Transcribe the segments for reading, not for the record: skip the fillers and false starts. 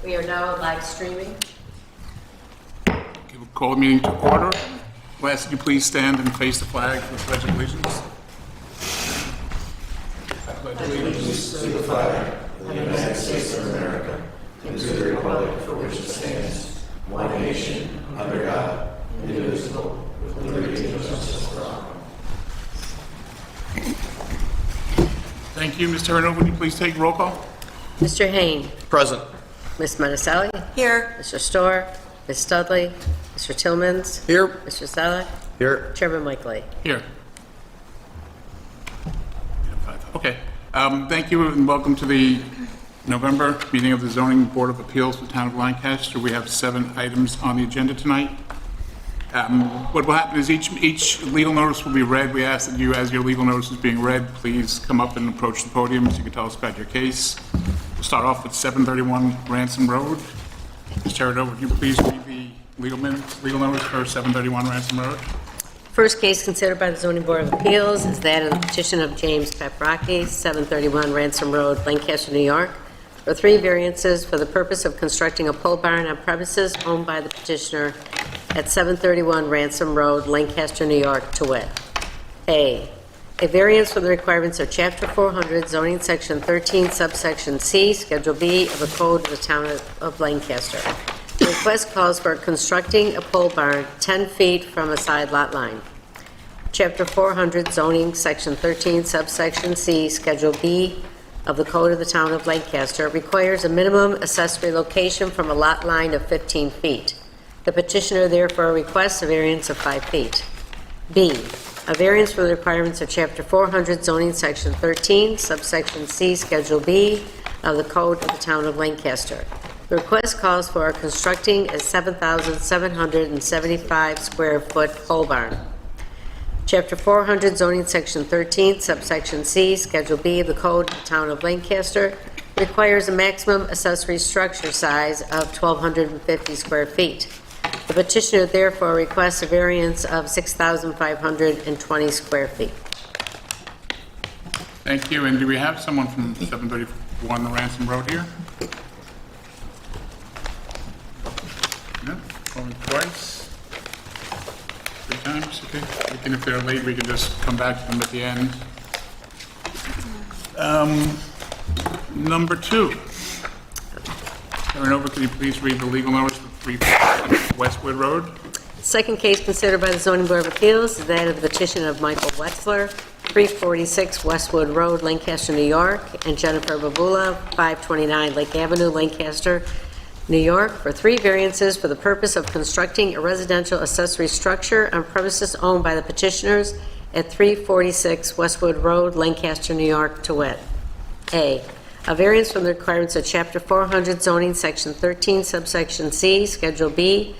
We are now live streaming. We'll call the meeting to order. We'll ask that you please stand and face the flag for the Pledge of Allegiance. I pledge allegiance to the flag of the United States of America and to the republic for which it stands, one nation, under God, indivisible, with liberty and justice for all. Thank you. Ms. Turner, would you please take roll call? Mr. Hain. Present. Ms. Monticelli. Here. Mr. Storr. Ms. Studley. Mr. Tillmans. Here. Mr. Zelek. Here. Chairman Mike Lee. Here. Okay. Thank you and welcome to the November meeting of the Zoning Board of Appeals for the Town of Lancaster. We have 7 items on the agenda tonight. What will happen is each legal notice will be read. We ask that you, as your legal notice is being read, please come up and approach the podium so you can tell us about your case. We'll start off with 731 Ransom Road. Ms. Cherado, would you please read the legal notice for 731 Ransom Road? First case considered by the Zoning Board of Appeals is that of the petition of James Paprocki, 731 Ransom Road, Lancaster, New York, for 3 variances for the purpose of constructing a pole barn on premises owned by the petitioner at 731 Ransom Road, Lancaster, New York, to wit. A variance for the requirements of Chapter 400, zoning section 13, subsection C, Schedule B of the Code of the Town of Lancaster. The request calls for constructing a pole barn 10 feet from a side lot line. Chapter 400, zoning section 13, subsection C, Schedule B of the Code of the Town of Lancaster requires a minimum accessory location from a lot line of 15 feet. The petitioner therefore requests a variance of 5 feet. B, a variance for the requirements of Chapter 400, zoning section 13, subsection C, Schedule B of the Code of the Town of Lancaster. The request calls for constructing a 7,775 square foot pole barn. Chapter 400, zoning section 13, subsection C, Schedule B of the Code of the Town of Lancaster requires a maximum accessory structure size of 1,250 square feet. The petitioner therefore requests a variance of 6,520 square feet. Thank you. And do we have someone from 731 Ransom Road here? No? Only twice? 3 times? Okay. We can, if they're late, we can just come back to them at the end. Number 2. Turn over, can you please read the legal notice for 3 Westwood Road? Second case considered by the Zoning Board of Appeals is that of the petition of Michael Wetzler, 346 Westwood Road, Lancaster, New York, and Jennifer Babula, 529 Lake Avenue, Lancaster, New York, for 3 variances for the purpose of constructing a residential accessory structure on premises owned by the petitioners at 346 Westwood Road, Lancaster, New York, to wit. A variance from the requirements of Chapter 400, zoning section 13, subsection C, Schedule B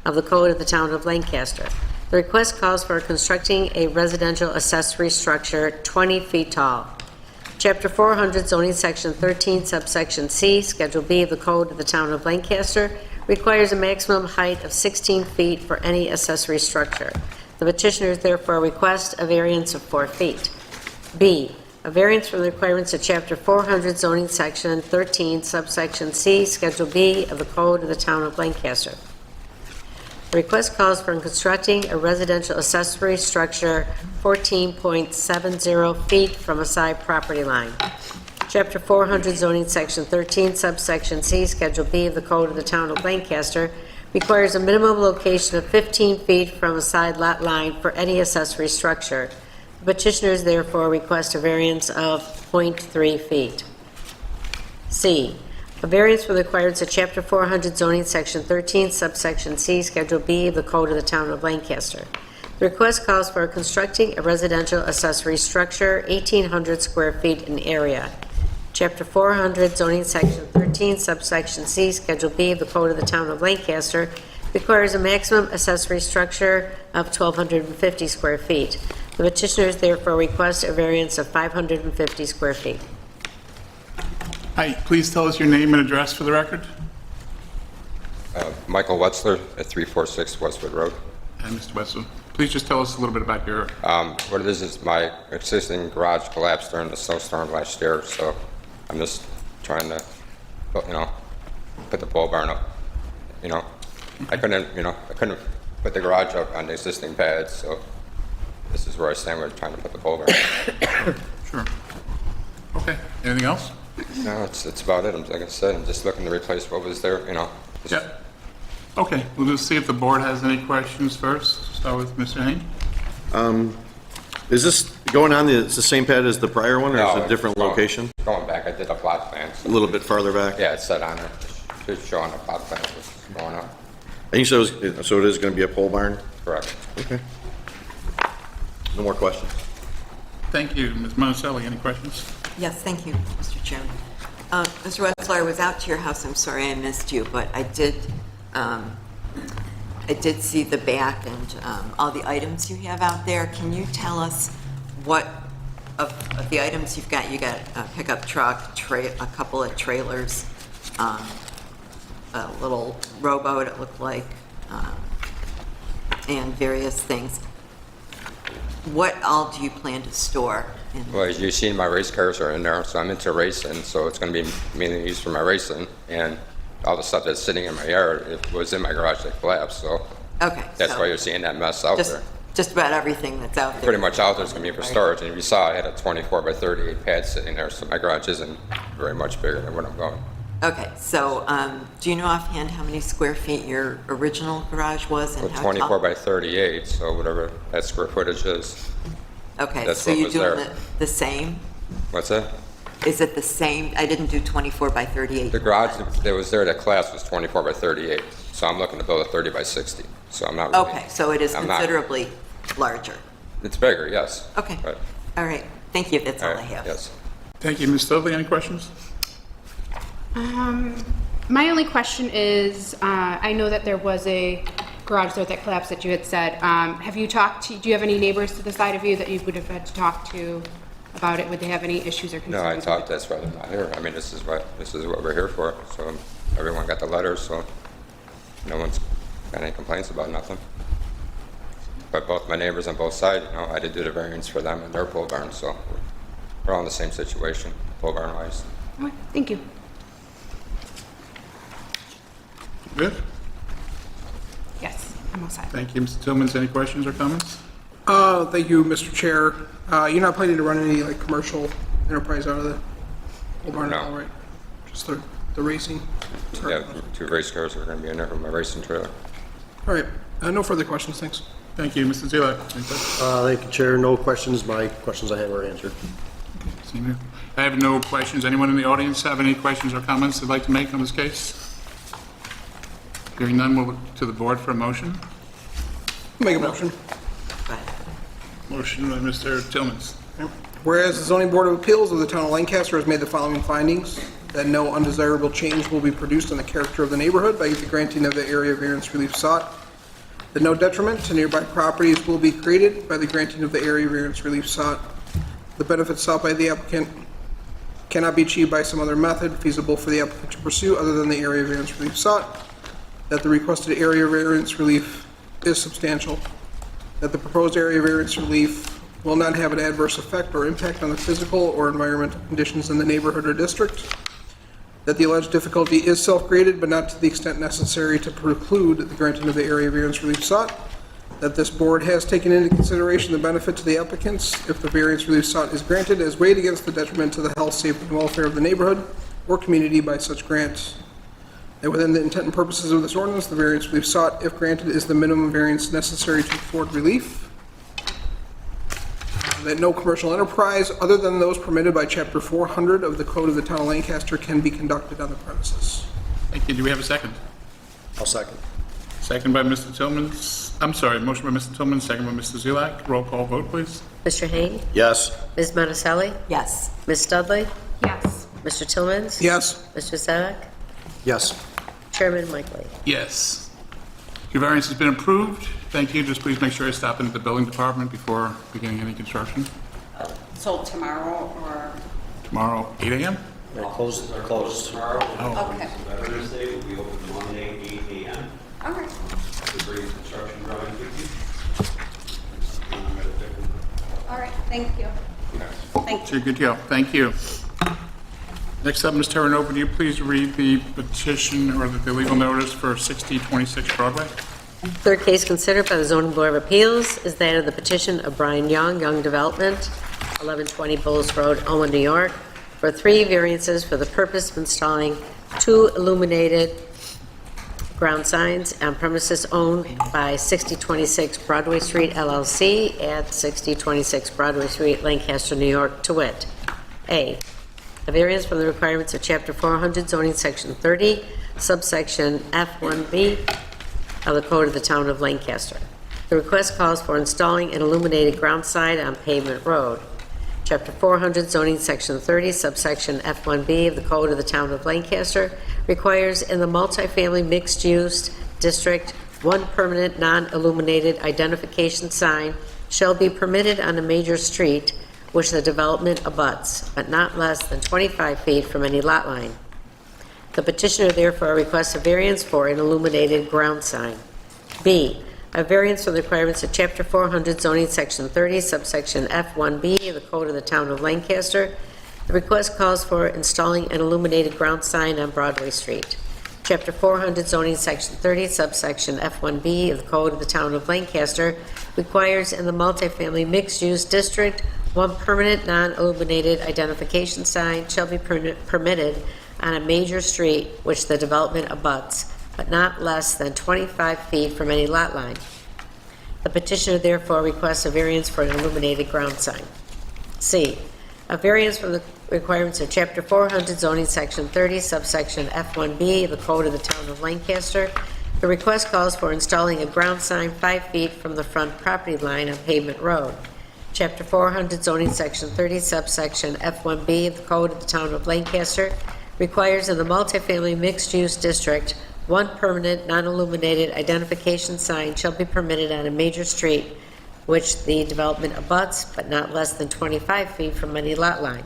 of the Code of the Town of Lancaster. The request calls for constructing a residential accessory structure 20 feet tall. Chapter 400, zoning section 13, subsection C, Schedule B of the Code of the Town of Lancaster requires a maximum height of 16 feet for any accessory structure. The petitioners therefore request a variance of 4 feet. B, a variance from the requirements of Chapter 400, zoning section 13, subsection C, Schedule B of the Code of the Town of Lancaster. The request calls for constructing a residential accessory structure 14.70 feet from a side property line. Chapter 400, zoning section 13, subsection C, Schedule B of the Code of the Town of Lancaster requires a minimum location of 15 feet from a side lot line for any accessory structure. The petitioners therefore request a variance of 0.3 feet. C, a variance for the requirements of Chapter 400, zoning section 13, subsection C, Schedule B of the Code of the Town of Lancaster. The request calls for constructing a residential accessory structure 1,800 square feet in area. Chapter 400, zoning section 13, subsection C, Schedule B of the Code of the Town of Lancaster requires a maximum accessory structure of 1,250 square feet. The petitioners therefore request a variance of 550 square feet. Hi, please tell us your name and address for the record. Michael Wetzler at 346 Westwood Road. And Mr. Wessel, please just tell us a little bit about your... What it is my existing garage collapsed during the snowstorm last year, so I'm just trying to, put the pole barn up. I couldn't put the garage up on the existing pad, so this is where I stand. We're trying to put the pole barn. Sure. Okay, anything else? No, it's about it. Like I said, I'm just looking to replace what was there, just- Yeah. Okay, we'll just see if the board has any questions first. Start with Mr. Hain. Is this going on, it's the same pad as the prior one, or No, is it a different going- location? Going back, I did a plot plan. A So, little bit farther back? yeah, it said on it. It's showing a plot plan was going up. And you said so it is going to be a pole barn? Correct. Okay. No more questions? Thank you. Ms. Monticelli, any questions? Yes, thank you, Mr. Chairman. Mr. Wetzler, I was out to your house. I'm sorry I missed you, but I did see the back and all the items you have out there. Can you tell us what of the items you've got? You got a pickup truck, a couple of trailers, a little rowboat, it looked like, and various things. What all do you plan to store in? Well, as you've seen, my race cars are in there, so I'm into racing, so it's going to be mainly used for my racing. And all the stuff that's sitting in my yard, it was in my garage that collapsed, so Okay. that's so why you're seeing that mess out there. Just about everything that's out there. Pretty much out there's going to be for storage. And if you saw, I had a 24 by 38 pad sitting there, so my garage isn't very much bigger than what I'm going. Okay, so do you know offhand how many square feet your original garage was and Well, how 24 tall? by 38, so whatever that square footage is. Okay, that's so what you're was doing there. the same? What's that? Is it the same? I didn't do 24 by 38. The garage that was there, that class was 24 by 38, so I'm looking to build a 30 by 60. So I'm not really, Okay, so it is I'm not- considerably larger. It's bigger, yes. Okay, But, all right. Thank you, that's all I right, have. yes. Thank you. Ms. Dudley, any questions? My only question is, I know that there was a garage door that collapsed that you had said. Have you talked to, do you have any neighbors to the side of you that you would have had to talk to about it? Would they have any issues or No, concerns? I with thought it? that's why they're not here. I mean, this is what we're here for. So everyone got the letters, so no one's got any complaints about nothing. But both my neighbors on both sides, I did do the variance for them and their pole barn, so we're all in the same situation, pole barn wise. Okay, thank you. Good. Yes, I'm all set. Thank you. Mr. Tillmans, any questions or comments? Thank you, Mr. Chair. You're not planning to run any, like, commercial enterprise out of the pole barn at No. all, right? Just the racing? Yeah, 2 race cars are going to be in there with my racing trailer. All right, no further questions, thanks. Thank you. Mr. Zelak, any questions? Thank you, Chair. No questions. My questions I had were answered. Same here. I have no questions. Anyone in the audience have any questions or comments they'd like to make on this case? Hearing none, we'll look to the board for a motion. Make a motion. Go ahead. Motion by Mr. Tillmans. Whereas the zoning board of appeals of the town of Lancaster has made the following findings, that no undesirable change will be produced in the character of the neighborhood by the granting of the area variance relief sought, that no detriment to nearby properties will be created by the granting of the area variance relief sought, the benefits sought by the applicant cannot be achieved by some other method feasible for the applicant to pursue other than the area variance relief sought, that the requested area variance relief is substantial, that the proposed area variance relief will not have an adverse effect or impact on the physical or environmental conditions in the neighborhood or district, that the alleged difficulty is self-created but not to the extent necessary to preclude the granting of the area variance relief sought, that this board has taken into consideration the benefit to the applicants if the variance relief sought is granted as weighed against the detriment to the health, safety, and welfare of the neighborhood or community by such grant, that within the intent and purposes of this ordinance, the variance relief sought, if granted, is the minimum variance necessary to afford relief, that no commercial enterprise other than those permitted by Chapter 400 of the Code of the Town of Lancaster can be conducted on the premises. Thank you. Do we have a second? I'll second. Second by Mr. Tillmans. I'm sorry, motion by Mr. Tillmans, second by Mr. Zelak. Roll call vote, please. Mr. Hain? Yes. Ms. Monticelli? Yes. Ms. Dudley? Yes. Mr. Tillmans? Yes? Mr. Zelak? Yes. Chairman Michael. Yes. Your variance has been approved. Thank you. Just please make sure I stop in at the building department before beginning any construction. So tomorrow or, Tomorrow, 8 a.m.? Yeah, closed. okay, Thursday will be open Monday, 8 a.m. all right. to bring construction drawings with you. All right, thank you. Thank So you. you're good to go. Thank you. Next up, Ms. Terranova, would you please read the petition or the legal notice for 6026 Broadway? Third case considered by the zoning board of appeals is that of the petition of Brian Young, Young Development, 1120 Bulls Road, Owen, New York, for 3 variances for the purpose of installing 2 illuminated ground signs on premises owned by 6026 Broadway Street LLC at 6026 Broadway Street, Lancaster, New York, to wit: A, a variance from the requirements of Chapter 400 zoning Section 30, subsection F1B of the Code of the Town of Lancaster. The request calls for installing an illuminated ground sign on pavement road. Chapter 400 zoning Section 30, subsection F1B of the Code of the Town of Lancaster requires in the multifamily mixed-use district, 1 permanent non-illuminated identification sign shall be permitted on a major street which the development abuts, but not less than 25 feet from any lot line. The petitioner therefore requests a variance for an illuminated ground sign. B, a variance from the requirements of Chapter 400 zoning Section 30, subsection F1B of the Code of the Town of Lancaster. The request calls for installing an illuminated ground sign on Broadway Street. Chapter 400 zoning Section 30, subsection F1B of the Code of the Town of Lancaster requires in the multifamily mixed-use district, 1 permanent non-illuminated identification sign shall be permitted on a major street which the development abuts, but not less than 25 feet from any lot line. The petitioner therefore requests a variance for an illuminated ground sign. C, a variance from the requirements of Chapter 400 zoning Section 30, subsection F1B of the Code of the Town of Lancaster. The request calls for installing a ground sign 5 feet from the front property line on pavement road. Chapter 400 zoning Section 30, subsection F1B of the Code of the Town of Lancaster requires in the multifamily mixed-use district, 1 permanent non-illuminated identification sign shall be permitted on a major street which the development abuts, but not less than 25 feet from any lot line.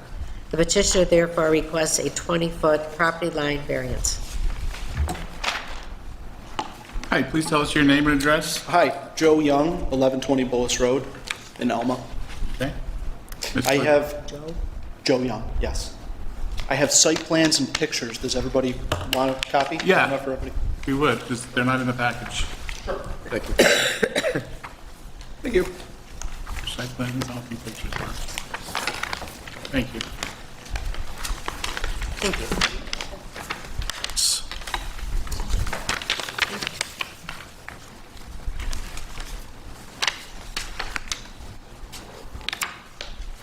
The petitioner therefore requests a 20-foot property line variance. Hi, please tell us your name and address. Hi, Joe Young, 1120 Bullis Road in Elma. Okay. Ms. I Clerk? have... Joe Young, yes. I have site plans and pictures. Does everybody want a copy? Yeah. Enough for everybody? We would, because they're not in the package. Thank you. Thank you. Site plans, I'll keep pictures. Thank you. Thank you.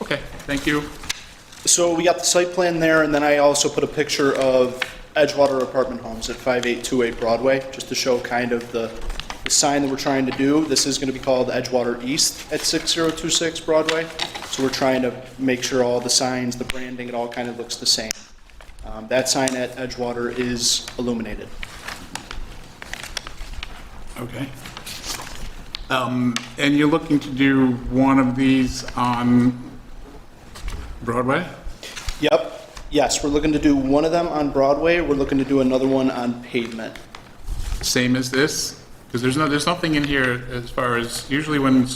Okay, thank you. So we got the site plan there, and then I also put a picture of Edgewater Apartment Homes at 5828 Broadway, just to show kind of the sign that we're trying to do. This is going to be called Edgewater East at 6026 Broadway. So we're trying to make sure all the signs, the branding, it all kind of looks the same. That sign at Edgewater is illuminated. Okay. And you're looking to do one of these on Broadway? Yep. Yes, we're looking to do one of them on Broadway. We're looking to do another one on pavement. Same as this? Because there's nothing in here as far as, usually when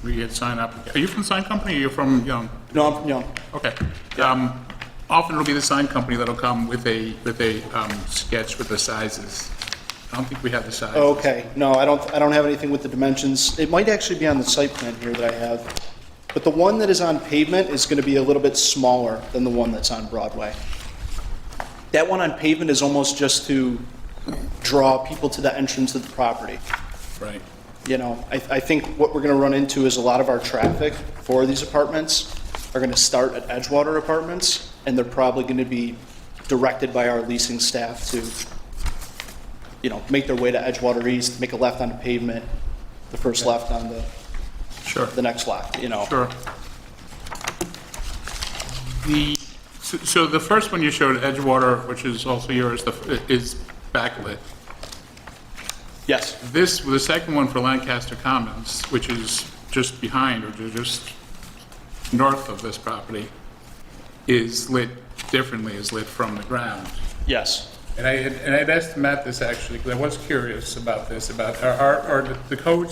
we get sign up. Are you from sign company or you're from Young? No, I'm from Young. Okay. Often it'll be the sign company that'll come with a sketch with the sizes. I don't think we have the sizes. Okay, no, I don't have anything with the dimensions. It might actually be on the site plan here that I have. But the one that is on pavement is going to be a little bit smaller than the one that's on Broadway. That one on pavement is almost just to draw people to the entrance of the property. Right. You know, I think what we're going to run into is a lot of our traffic for these apartments are going to start at Edgewater Apartments, and they're probably going to be directed by our leasing staff to, you know, make their way to Edgewater East, make a left onto pavement, the first left on the next left, you know. Sure. So the first one you showed, Edgewater, which is also yours, is backlit. Yes. The second one for Lancaster Commons, which is just behind or just north of this property, is lit differently, is lit from the ground. Yes. And I had asked Matt this actually, because I was curious about this, about the code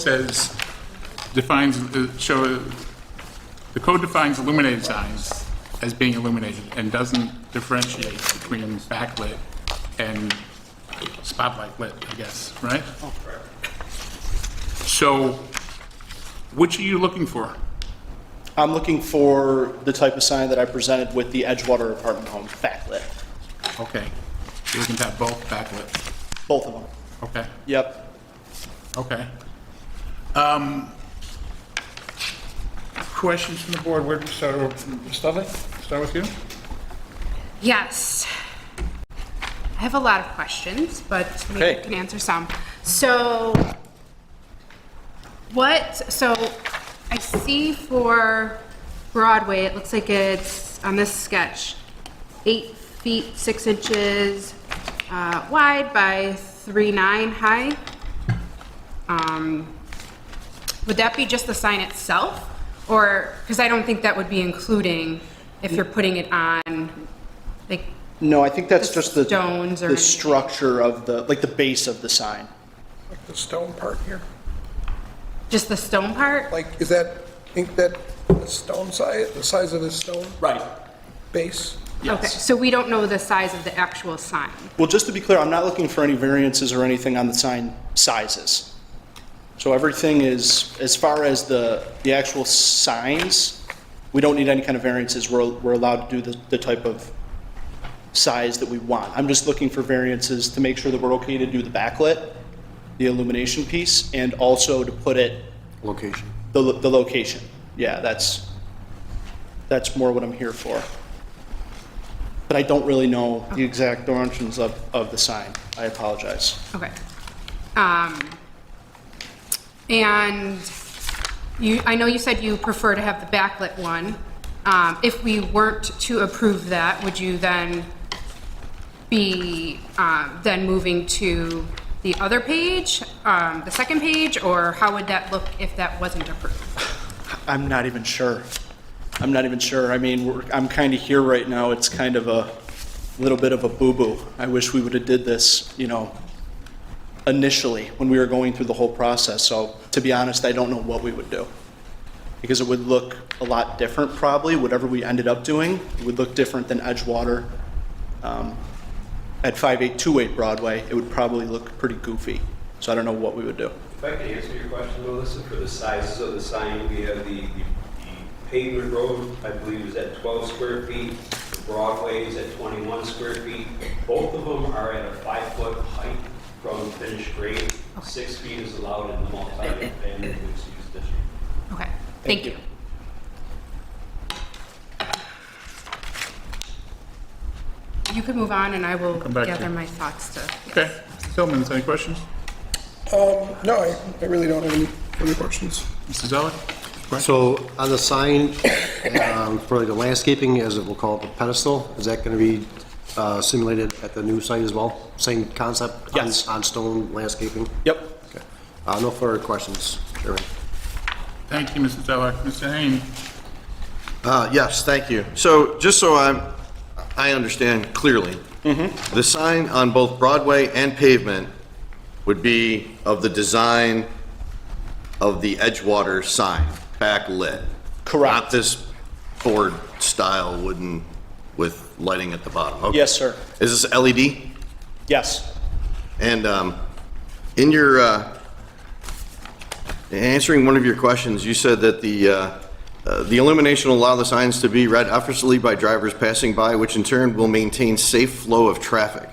defines illuminated signs as being illuminated and doesn't differentiate between backlit and spotlight lit, I guess, right? So, which are you looking for? I'm looking for the type of sign that I presented with the Edgewater apartment home, backlit. Okay, you're looking to have both backlit. Both of them. Okay, Yep. okay. Questions from the board? Where do we start? Start with you? Yes. I have a lot of questions, but maybe Okay. I can answer some. So I see for Broadway, it looks like it's, on this sketch, 8 feet 6 inches wide by 3.9 high. Would that be just the sign itself? Or, because I don't think that would be including if you're putting it on, like, No, I think that's The just the, stones or the anything. structure of the, like the base of the sign. Like the stone part here? just the stone part? Like, is that, think that the stone size, the size of the stone Right. base? Okay, so we don't know the size of the actual sign. Well, just to be clear, I'm not looking for any variances or anything on the sign sizes. So everything is, as far as the actual signs, we don't need any kind of variances. We're allowed to do the type of size that we want. I'm just looking for variances to make sure that we're okay to do the backlit, the illumination piece, and also to put it, Location. the location. Yeah, that's more what I'm here for. But I don't really know the exact dimensions of the sign. I apologize. Okay. And I know you said you prefer to have the backlit one. If we weren't to approve that, would you then be then moving to the other page, the second page, or how would that look if that wasn't approved? I'm not even sure. I mean, I'm kind of here right now. It's kind of a little bit of a boo-boo. I wish we would have did this, initially when we were going through the whole process. So to be honest, I don't know what we would do. Because it would look a lot different probably, whatever we ended up doing. It would look different than Edgewater. At 5828 Broadway, it would probably look pretty goofy. So I don't know what we would do. If I can answer your question, Melissa, for the sizes of the sign, we have the pavement road, I believe, is at 12 square feet. The Broadway is at 21 square feet. Both of them are at a 5-foot height from finished grade. 6 feet is allowed in the multi-family mixed-use district. Okay, thank you. You could move on and I will Come back to gather you. my thoughts to. Okay. Mr. Tillman, any questions? No, I really don't have any further questions. Mr. Zeller? So on the sign, for the landscaping, as it will call it, the pedestal, is that going to be simulated at the new site as well? Same concept? Yes. On stone landscaping? Yep. Okay. No further questions, Chairman. Thank you, Mr. Zeller. Mr. Hain? Yes, thank you. So, just so I understand clearly, the sign on both Broadway and Pavement would be of the design of the Edgewater sign, backlit? Correct. Not this Ford-style wooden with lighting at the bottom? Okay. Yes, sir. Is this LED? Yes. And in your answering one of your questions, you said that the illumination will allow the signs to be read effortlessly by drivers passing by, which in turn will maintain safe flow of traffic.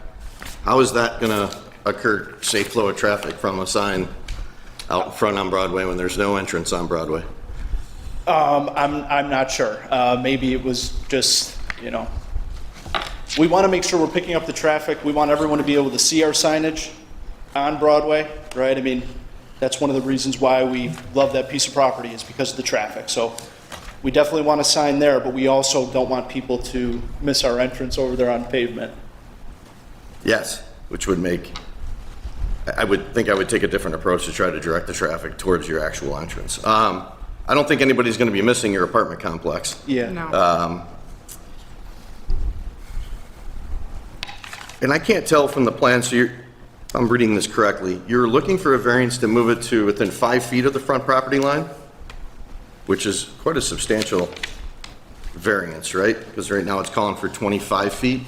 How is that going to occur, safe flow of traffic from a sign out in front on Broadway when there's no entrance on Broadway? I'm not sure. Maybe it was just, we want to make sure we're picking up the traffic. We want everyone to be able to see our signage on Broadway, right? I mean, that's one of the reasons why we love that piece of property is because of the traffic. So we definitely want a sign there, but we also don't want people to miss our entrance over there on Pavement. Yes, which would make, I would think I would take a different approach to try to direct the traffic towards your actual entrance. I don't think anybody's going to be missing your apartment complex. Yeah. No. And I can't tell from the plan, so if I'm reading this correctly, you're looking for a variance to move it to within 5 feet of the front property line, which is quite a substantial variance, right? Because right now it's calling for 25 feet.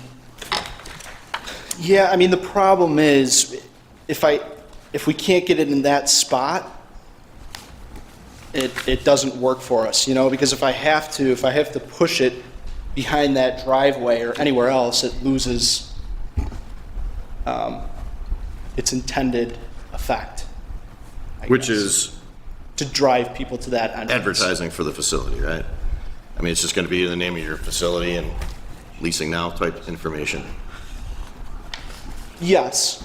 Yeah, I mean, the problem is, if we can't get it in that spot, it doesn't work for us, you know, because if I have to push it behind that driveway or anywhere else, it loses its intended effect. I Which guess. is To drive people to that entrance. advertising for the facility, right? I mean, it's just going to be the name of your facility and leasing now type information. Yes.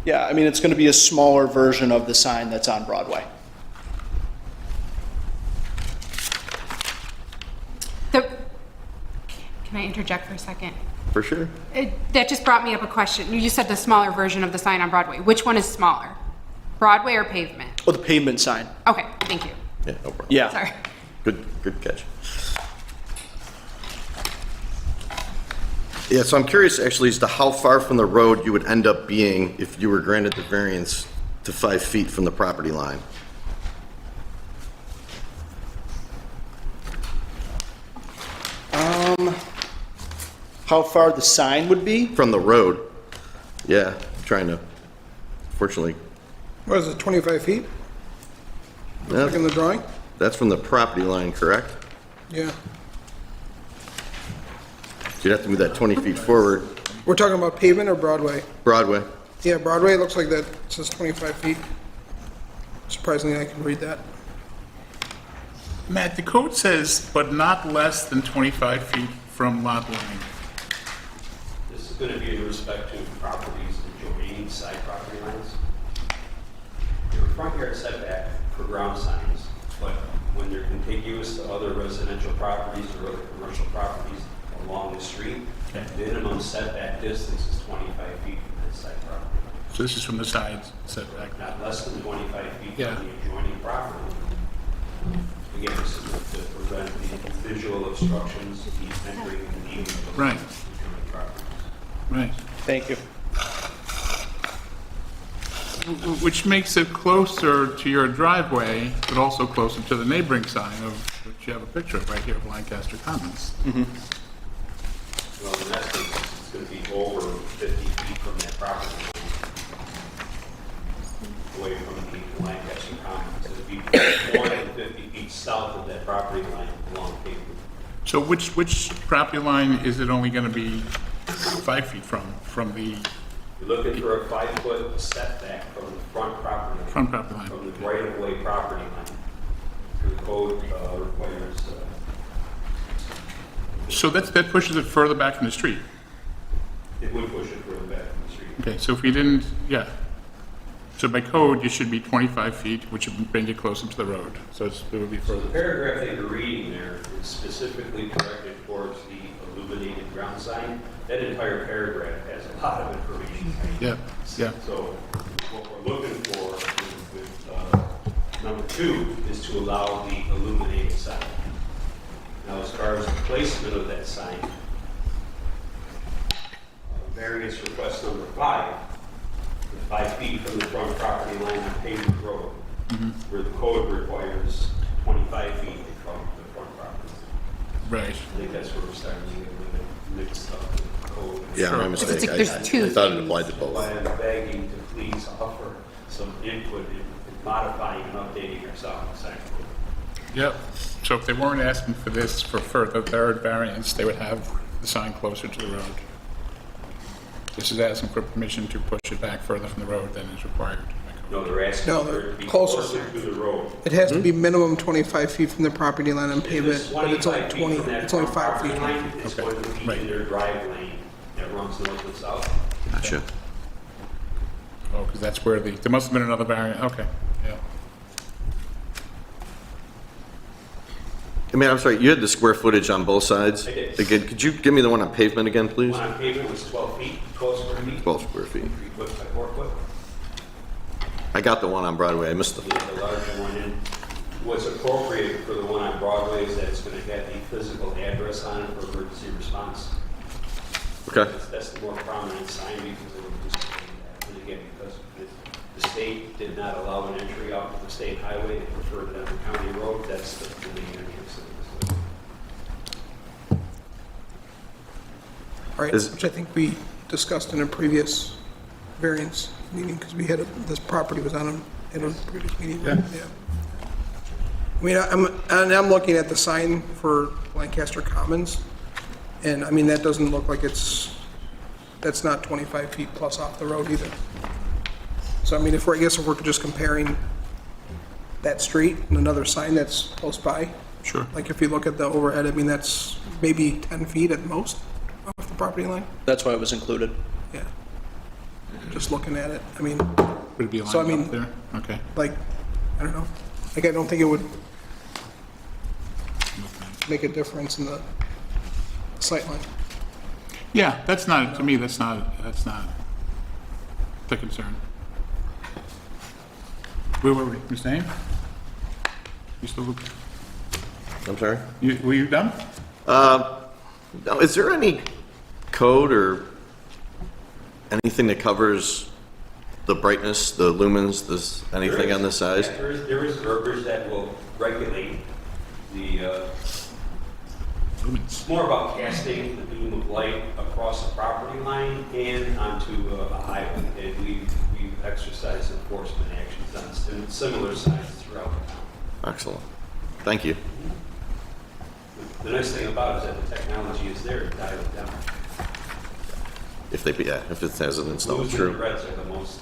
Yeah, I mean, it's going to be a smaller version of the sign that's on Broadway. Can I interject for a second? For sure. That just brought me up a question. You said the smaller version of the sign on Broadway. Which one is smaller? Broadway or pavement? Oh, the pavement sign. Okay, thank you. Yeah, no problem. Yeah. Sorry. Good catch. Yeah, so I'm curious actually as to how far from the road you would end up being if you were granted the variance to 5 feet from the property line. How far the sign would be? From the road. Yeah, I'm trying to, fortunately, What is it, 25 feet? Like in the drawing? that's from the property line, correct? Yeah. So you'd have to move that 20 feet forward. We're talking about pavement or Broadway? Broadway. Yeah, Broadway, it looks like that says 25 feet. Surprisingly, I can read that. Matt, the code says, but not less than 25 feet from lot line. This is going to be in respect to properties adjoining side property lines. Your front yard setback for ground signs, but when they're contiguous to other residential properties or other commercial properties along the street, minimum setback distance is 25 feet from that side property line. So this is from the side setback. Not less than 25 feet Yeah. from the adjoining property. Again, this is to prevent the visual obstructions, the entering and leaving of Right. adjoining properties. Right. Thank you. Which makes it closer to your driveway, but also closer to the neighboring sign of, which you have a picture of right here of Lancaster Commons. Well, in that case, it's going to be over 50 feet from that property line, away from the Lancaster Commons. It'll be more than 50 feet south of that property line along pavement. So which property line is it only going to be 5 feet from the You're looking for a 5-foot setback from the front property line. front property line? From the right-of-way property line. The code requires, So that pushes it further back from the street. it would push it further back from the street. Okay, so if we didn't, yeah. So by code, you should be 25 feet, which would bring you closer to the road. So it would be So the further. paragraph that you're reading there is specifically directed towards the illuminated ground sign. That entire paragraph has a lot of information. Yeah, yeah. So what we're looking for with number 2 is to allow the illuminated sign. Now, as far as the placement of that sign, variance request number 5, 5 feet from the front property line on pavement road, where the code requires 25 feet from the front property. Right. I think that's where we're starting to get a little bit mixed up with the code. Yeah, my It's mistake. like there's I two thought it things. applied to Why both. I'm begging to please offer some input in modifying and updating our sound sign code. Yep. So if they weren't asking for this for the third variance, they would have the sign closer to the road. This is asking for permission to push it back further from the road than is required. No, they're asking No, for they're it to be closer. closer to the road. It has to be minimum 25 feet from the property line on If pavement, it's but it's only 25 feet 20, from that it's only front 5 feet. property line, it's Okay. going to be Right. in their drive lane that runs north and south. Gotcha. Oh, because that's where there must have been another variant, okay, yeah. I mean, I'm sorry, you had the square footage on both sides? I did. Again, could you give me the one on pavement again, please? One on pavement was 12 feet, 12 square feet. 12 square feet. 3 foot by 4 foot. I got the one on Broadway, I missed the, The larger one in. What's appropriate for the one on Broadway is that it's going to have the physical address on it for emergency response. okay. That's the more prominent sign because it would just, and again, because the state did not allow an entry off of the state highway, they preferred it on the county road, that's the main entrance of this. All right, Is- which I think we discussed in a previous variance meeting, because we had, this property was on in a previous meeting. Yeah. I mean, I'm looking at the sign for Lancaster Commons, and I mean, that doesn't look like that's not 25 feet plus off the road either. So I mean, I guess if we're just comparing that street and another sign that's close by, Sure. like if you look at the overhead, I mean, that's maybe 10 feet at most off the property line. That's why it was included. Yeah. Just looking at it, I mean, Would it be So, I lined mean- up there? Okay. like, I don't know. Like, I don't think it would make a difference in the sight line. Yeah, that's not, to me, that's not the concern. Where were we, Mr. Hain? You still, I'm sorry? were you done? Now, is there any code or anything that covers the brightness, the lumens, anything on the size? Yeah, there is verbiage that will regulate the, Lumens. it's more about casting the beam of light across a property line and onto a highway. And we've exercised enforcement actions on similar signs throughout the town. Excellent. Thank you. The nice thing about it is that the technology is there to dial it down. If it hasn't installed, Blues and the true. reds are the most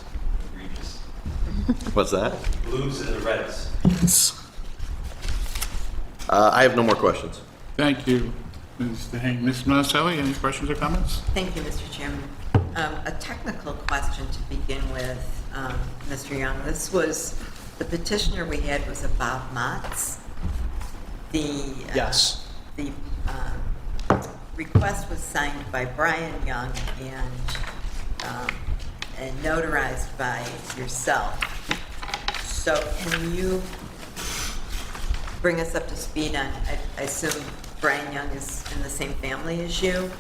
egregious. What's that? Blues and the reds. I have no more questions. Thank you, Mr. Hain. Ms. Monticelli, any questions or comments? Thank you, Mr. Chairman. A technical question to begin with, Mr. Young. The petitioner we had was a Bob Motz. Yes. The request was signed by Brian Young and notarized by yourself. So can you bring us up to speed on, I assume Brian Young is in the same family as you?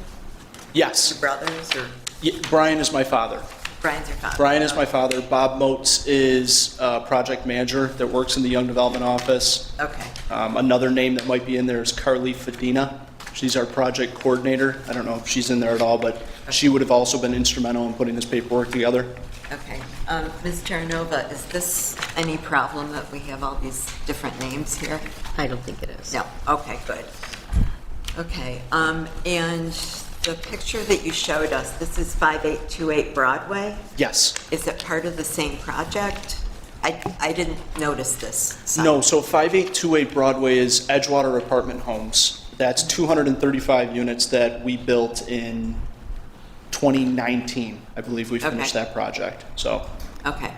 Yes. Your brothers, or Brian is my father. Brian's your father? Brian is my father. Bob Moats is a project manager that works in the Young Development Office. Okay, Another name that might be in there is Carly Fadina. She's our project coordinator. I don't know if she's in there at all, but she would have also been instrumental in putting this paperwork together. okay. Ms. Terranova, is this any problem that we have all these different names here? I don't think it is. No, okay, good. Okay, and the picture that you showed us, this is 5828 Broadway? Yes. Is it part of the same project? I didn't notice this. sign. No, so 5828 Broadway is Edgewater Apartment Homes. That's 235 units that we built in 2019. I believe we finished Okay. that project, so. Okay.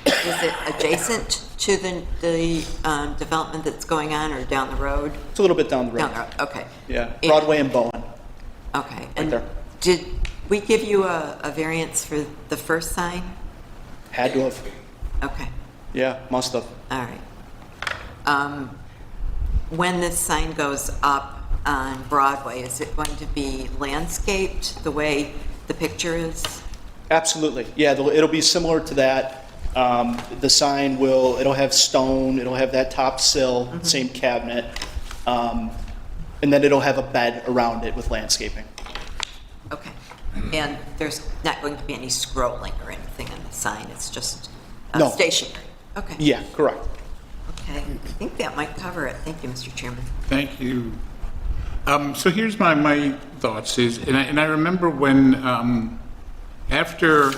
Is it adjacent to the development that's going on, or down the road? It's a little bit down the road. Down the road, okay. Yeah, And- Broadway and Bowen. Okay. And there. did we give you a variance for the first sign? Had to have. Okay, Yeah, must have. all right. When this sign goes up on Broadway, is it going to be landscaped the way the picture is? Absolutely. Yeah, it'll be similar to that. The sign it'll have stone, it'll have that top sill, same cabinet. And then it'll have a bed around it with landscaping. Okay. And there's not going to be any scrolling or anything on the sign, it's just No. stationary? Okay. Yeah, correct. Okay, I think that might cover it. Thank you, Mr. Chairman. Thank you. So here's my thoughts is, and I remember when, after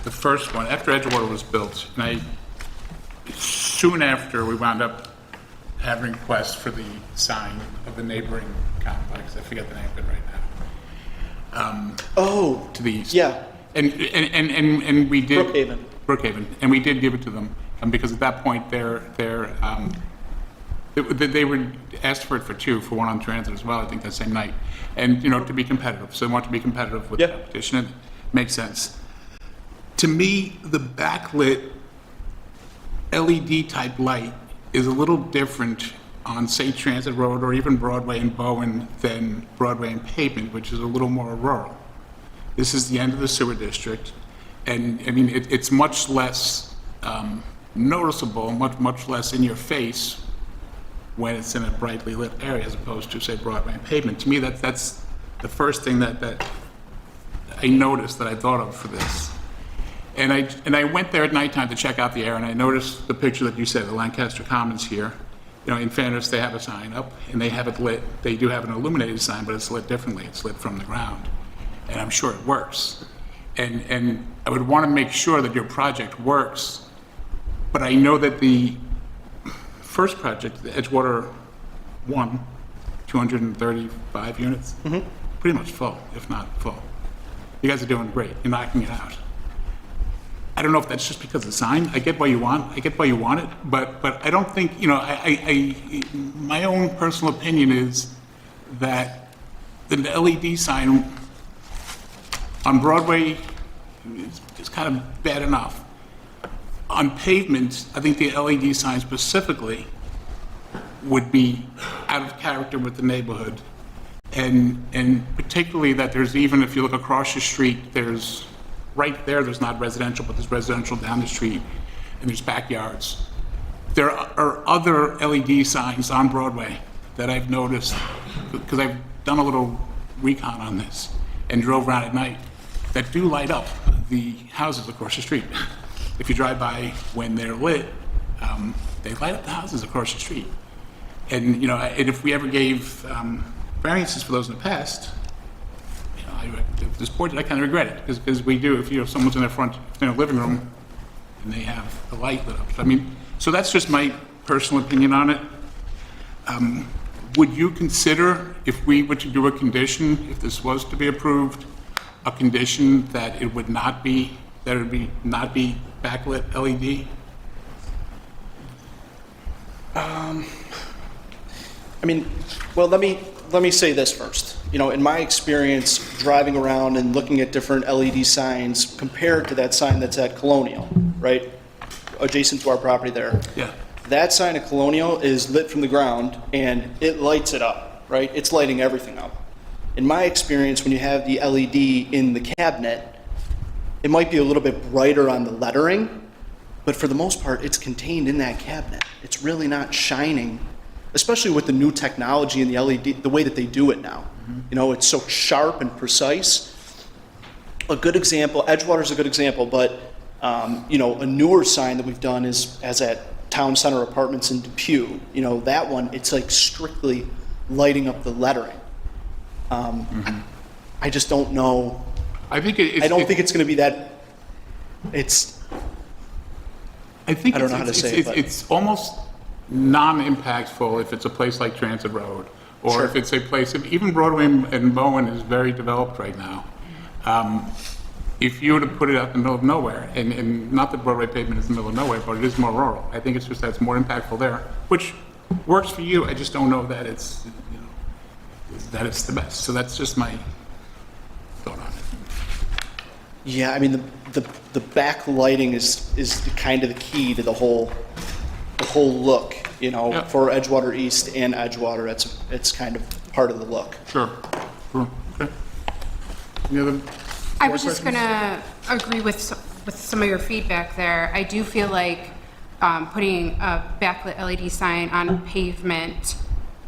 the first one, after Edgewater was built, and soon after, we wound up having requests for the sign of the neighboring complex. I forget the name of it right now. Oh, To the east. yeah. And we did. Brookhaven. Brookhaven, and we did give it to them, because at that point, they were asked for it for one on transit as well, I think that same night. And, to be competitive, so they want to be competitive with the Yeah. competition, it makes sense. To me, the backlit LED type light is a little different on, say, Transit Road or even Broadway and Bowen than Broadway and Pavement, which is a little more rural. This is the end of the sewer district, and, I mean, it's much less noticeable, much less in your face when it's in a brightly lit area as opposed to, say, Broadway and Pavement. To me, that's the first thing that I noticed that I thought of for this. And I went there at nighttime to check out the area, and I noticed the picture that you said, the Lancaster Commons here. You know, in fairness, they have a sign up, and they have it lit. They do have an illuminated sign, but it's lit differently. It's lit from the ground, and I'm sure it works. And I would want to make sure that your project works, but I know that the first project, the Edgewater 1, 235 units, pretty much full, if not full. You guys are doing great. You're knocking it out. I don't know if that's just because of the sign. I get why you want it, but I don't think, you know, my own personal opinion is that the LED sign on Broadway is kind of bad enough. On pavement, I think the LED sign specifically would be out of character with the neighborhood. And particularly that there's, even if you look across the street, there's, right there's not residential, but there's residential down the street, and there's backyards. There are other LED signs on Broadway that I've noticed, because I've done a little recon on this and drove around at night, that do light up the houses across the street. If you drive by when they're lit, they light up the houses across the street. And, you know, and if we ever gave variances for those in the past, you know, if this board did, I kind of regret it, because we do, if, you know, someone's in their living room and they have the light lit up. I mean, so that's just my personal opinion on it. Would you consider, if we were to do a condition, if this was to be approved, a condition that it would not be, that it would not be backlit LED? I mean, well, let me say this first. You know, in my experience driving around and looking at different LED signs compared to that sign that's at Colonial, right, adjacent to our property there. Yeah. That sign at Colonial is lit from the ground and it lights it up, right? It's lighting everything up. In my experience, when you have the LED in the cabinet, it might be a little bit brighter on the lettering, but for the most part, it's contained in that cabinet. It's really not shining, especially with the new technology and the LED, the way that they do it now. You know, it's so sharp and precise. A good example, Edgewater's a good example, but you know, a newer sign that we've done is as at Town Center Apartments in Depew. You know, that one, it's like strictly lighting up the lettering. I just don't know. I think I don't think it's going to be that. It's. I think I don't know how to say it, but- it's almost non-impactful if it's a place like Transit Road, or Sure. if it's a place, even Broadway and Bowen is very developed right now. If you were to put it out in the middle of nowhere, and not that Broadway pavement is in the middle of nowhere, but it is more rural, I think it's just that it's more impactful there, which works for you. I just don't know that it's, you know, that it's the best. So that's just my thought on it. Yeah, I mean the backlighting is the kind of the key to the whole look. You know, Yeah. for Edgewater East and Edgewater, it's kind of part of the look. Sure. Sure. Okay. Any other? I was just gonna agree with some of your feedback there. I do feel like putting a backlit LED sign on pavement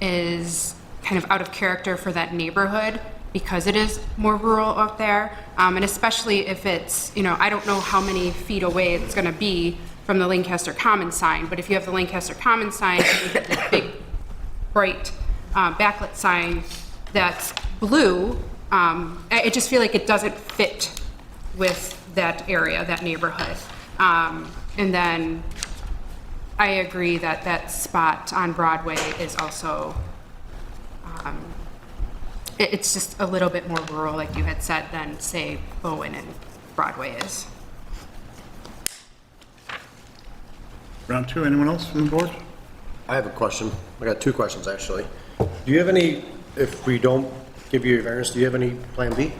is kind of out of character for that neighborhood because it is more rural out there. And especially if it's, you know, I don't know how many feet away it's gonna be from the Lancaster Commons sign, but if you have the Lancaster Commons sign and you have this big, bright backlit sign that's blue, I just feel like it doesn't fit with that area, that neighborhood. And then I agree that that spot on Broadway is also, it's just a little bit more rural, like you had said, than, say, Bowen and Broadway is. Round two, anyone else from the board? I have a question. I got two questions, actually. Do you have any, if we don't give you a variance, do you have any plan B?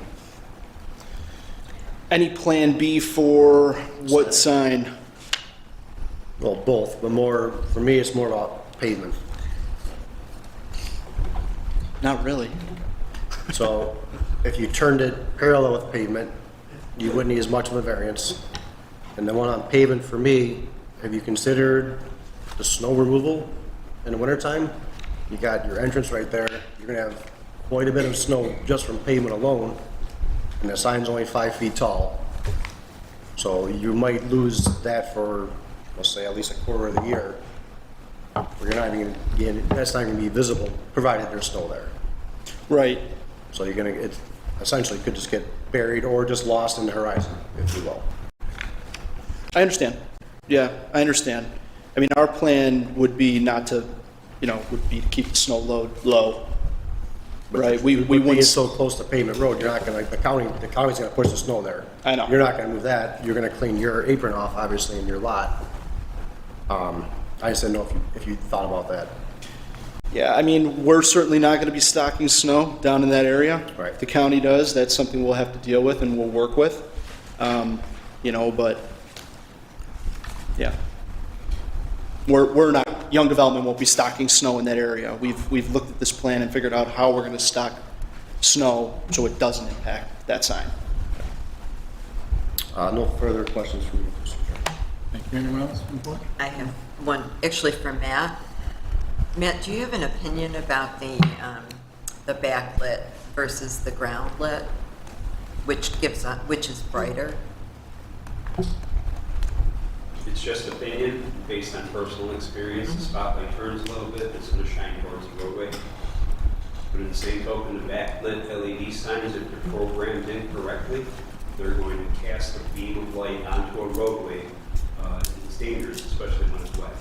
Any plan B for what sign? Well, both, but more, for me, it's more about pavement. Not really. So if you turned it parallel with pavement, you wouldn't need as much of a variance. And the one on pavement, for me, have you considered the snow removal in the wintertime? You got your entrance right there. You're gonna have quite a bit of snow just from pavement alone, and the sign's only 5 feet tall. So you might lose that for, let's say, at least a quarter of the year, where you're not even, that's not gonna be visible, provided there's snow there. Right. So you're gonna, it essentially could just get buried or just lost in the horizon, if you will. I understand. Yeah, I understand. I mean, our plan would be not to, would be to keep the snow load low. Right, we Being wouldn't, so close to pavement road, you're not gonna, the county's gonna push the snow there. I know. You're not gonna move that, you're gonna clean your apron off, obviously, in your lot. I just didn't know if you thought about that. yeah, I mean, we're certainly not gonna be stocking snow down in that area. Right. If the county does, that's something we'll have to deal with and we'll work with. But, yeah. We're not, Young Development won't be stocking snow in that area. We've looked at this plan and figured out how we're gonna stock snow so it doesn't impact that sign. No further questions from you, Mr. Chairman. Thank you. Anyone else on the board? I have one, actually for Matt. Matt, do you have an opinion about the backlit versus the ground lit? Which is brighter? It's just opinion, based on personal experience. The spotlight turns a little bit, it's going to shine towards the roadway. But in the same token, the backlit LED signs, if they're programmed in correctly, they're going to cast a beam of light onto a roadway. It's dangerous, especially when it's wet.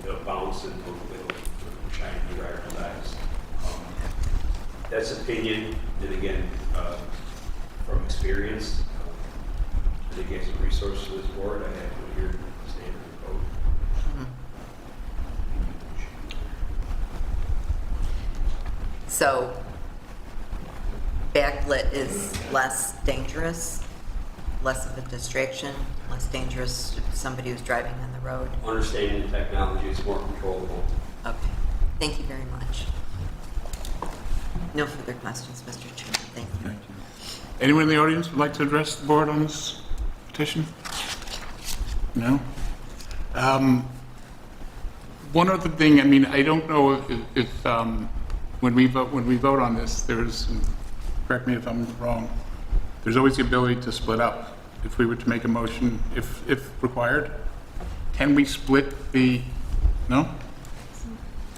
It'll bounce and it'll shine in the driver's eyes. That's opinion, and again, from experience. I think as a resource to this board, I have to adhere to the standard code. So backlit is less dangerous, less of a distraction, less dangerous to somebody who's driving on the road? Understanding the technology is more controllable. Okay, thank you very much. No further questions, Mr. Chairman, thank you. Thank you. Anyone in the audience would like to address the board on this petition? No? One other thing, I mean, I don't know if when we vote on this, there's, correct me if I'm wrong, there's always the ability to split up. If we were to make a motion, if required, can we split the, no?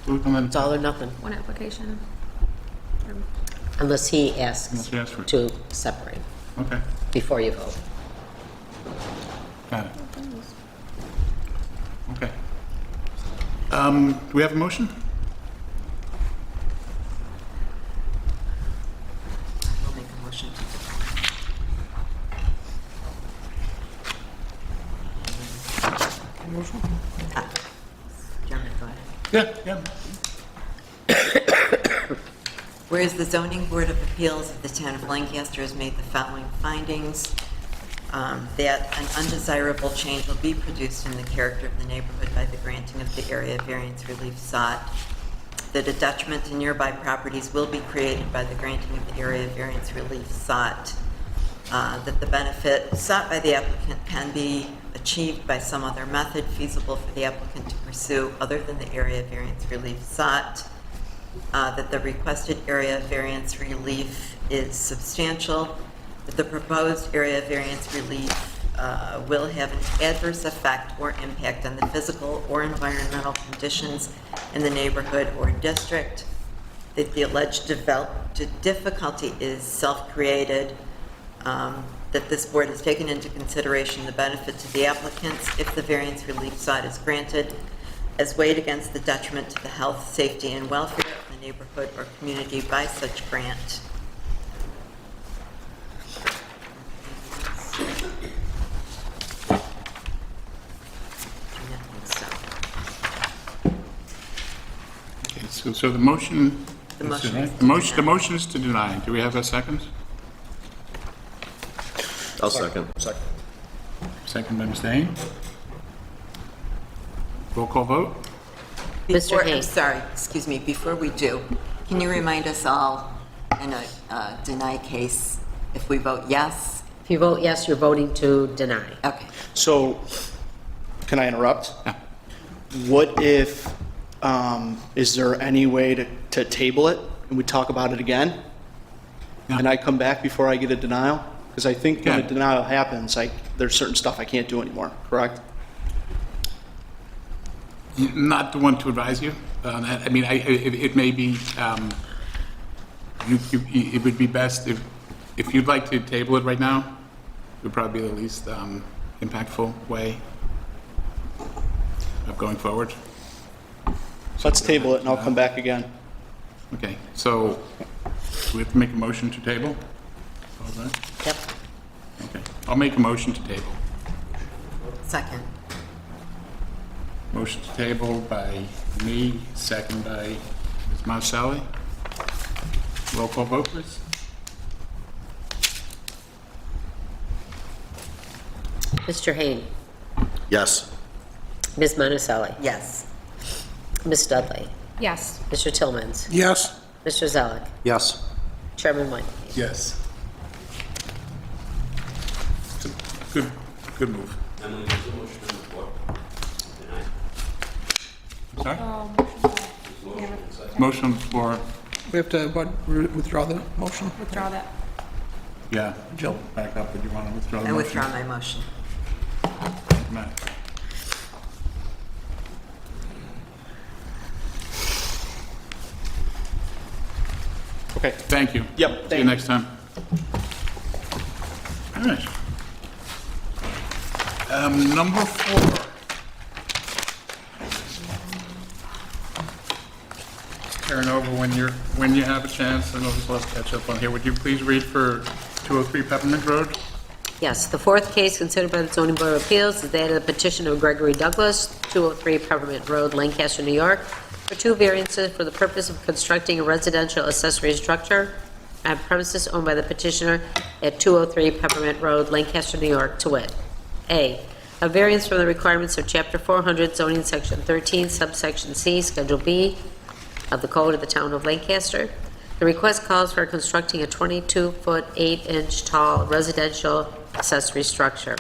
It's all or nothing, One application. unless he asks Unless he asks for it. to separate Okay, before you vote. got it. Okay. Do we have a motion? I'll make a motion to Chairman, go ahead. Yeah. Whereas the zoning board of appeals of the town of Lancaster has made the following findings, that an undesirable change will be produced in the character of the neighborhood by the granting of the area variance relief sought, that a detriment to nearby properties will be created by the granting of the area variance relief sought, that the benefit sought by the applicant can be achieved by some other method feasible for the applicant to pursue other than the area variance relief sought, that the requested area variance relief is substantial, that the proposed area variance relief will have an adverse effect or impact on the physical or environmental conditions in the neighborhood or district, that the alleged difficulty is self-created, that this board has taken into consideration the benefit to the applicants if the variance relief sought is granted, as weighed against the detriment to the health, safety, and welfare of the neighborhood or community by such grant. Okay, so the motion. The motion is to The motion, deny. the motion is to deny. Do we have a second? I'll second. Second by Mr. Hain. Roll call vote? Before, I'm Hayes. sorry, excuse me, before we do, can you remind us all in a deny case, if we vote yes? If you vote yes, you're voting to deny. Okay. So, can I interrupt? Yeah. What if, is there any way to table it? and we talk about it again, Yeah. and I come back before I get a denial? Because I think when Yeah. a denial happens, there's certain stuff I can't do anymore, correct? Not the one to advise you on that. I mean, it may be, it would be best if you'd like to table it right now, it would probably be the least impactful way of going forward. Let's table it, and I'll come back again. Okay, so we have to make a motion to table? All right. Yep. Okay, I'll make a motion to table. Second. Motion to table by me, second by Ms. Marcelli. Roll call vote, please. Mr. Hain, Yes. Ms. Monticelli, Yes. Ms. Dudley, Yes. Mr. Tillmans, Yes. Mr. Zelak, Yes. Chairman White. Yes. It's a good move. Emily, there's a motion on the floor. Deny. Sorry? There's a motion and second. Motion on the floor, We have to withdraw the motion. Withdraw that. yeah. Jill, back up, would you want to withdraw the I motion? withdraw my motion. Matt. Okay. Thank you. Yep, See you thank you. next time. All right. Number 4. Karen, over when you have a chance, and we'll just catch up on here. Would you please read for 203 Peppermint Road? Yes, the fourth case considered by the zoning board of appeals is that of the petition of Gregory Douglas, 203 Peppermint Road, Lancaster, New York, for 2 variances for the purpose of constructing a residential accessory structure on premises owned by the petitioner at 203 Peppermint Road, Lancaster, New York, to wit: A, a variance from the requirements of Chapter 400 zoning Section 13, subsection C, Schedule B of the Code of the Town of Lancaster. The request calls for constructing a 22-foot, 8-inch tall residential accessory structure.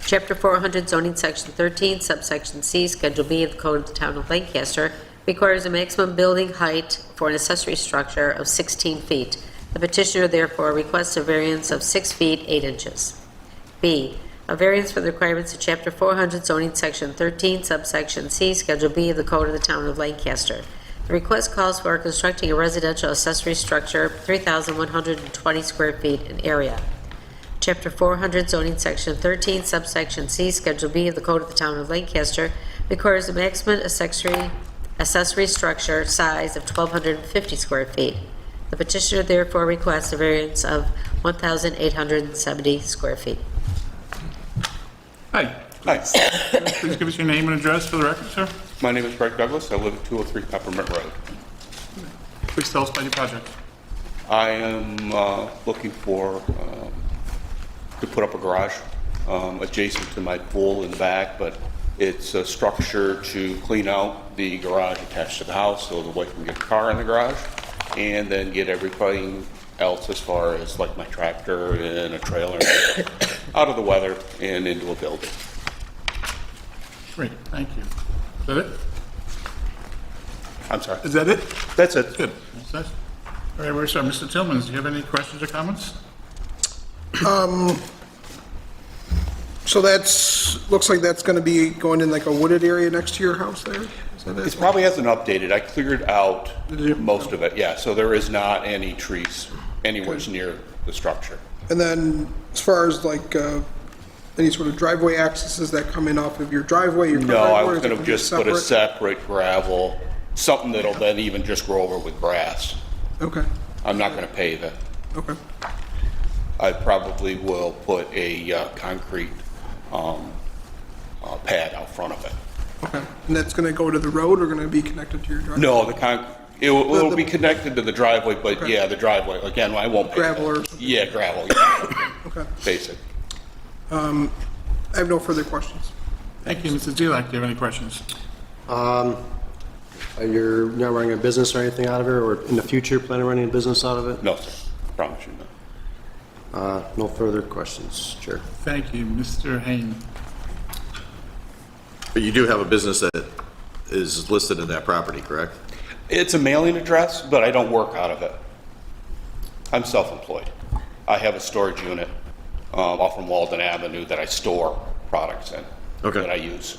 Chapter 400 zoning Section 13, subsection C, Schedule B of the Code of the Town of Lancaster requires a maximum building height for an accessory structure of 16 feet. The petitioner therefore requests a variance of 6 feet, 8 inches. B, a variance for the requirements of Chapter 400 zoning Section 13, subsection C, Schedule B of the Code of the Town of Lancaster. The request calls for constructing a residential accessory structure, 3,120 square feet in area. Chapter 400 zoning Section 13, subsection C, Schedule B of the Code of the Town of Lancaster requires a maximum accessory structure size of 1,250 square feet. The petitioner therefore requests a variance of 1,870 square feet. Hi. Hi, Please give us your name and address for the record, sir. my name is Greg Douglas. I live at 203 Peppermint Road. Please tell us about your project. I am looking for to put up a garage adjacent to my pool in the back, but it's a structure to clean out the garage attached to the house so the wife can get a car in the garage and then get everything else as far as like my tractor and a trailer out of the weather and into a building. Great, thank you. Is that it? I'm sorry. Is that it? That's it. Good. That's it. All right, we're sorry. Mr. Tillmans, do you have any questions or comments? So looks like that's going to be going in like a wooded area next to your house there? Is that It it? probably hasn't updated. I cleared out Did you? most of it, yeah, so there is not any trees anywhere near the structure. And then as far as like any sort of driveway accesses that come in off of your driveway, your front No, I driveway, was is it gonna be just put a separate? separate gravel, something that'll then even just grow over with grass. Okay, I'm not gonna pave it. okay. I probably will put a concrete pad out front of it. Okay, and that's gonna go to the road or gonna be connected to your driveway? No, it'll The- be connected to the driveway, but Okay. yeah, the driveway, again, I won't pave it. Gravel or something? Yeah, gravel, yeah, Okay, basic. I have no further questions. Thank you. Mrs. Zelak, do you have any questions? You're not running a business or anything out of it, or in the future plan on running a business out of it? No, sir, promise you not. No further questions, Chair. Thank you. Mr. Hain. But you do have a business that is listed in that property, correct? It's a mailing address, but I don't work out of it. I'm self-employed. I have a storage unit off from Walden Avenue that I store products in, Okay. that I use.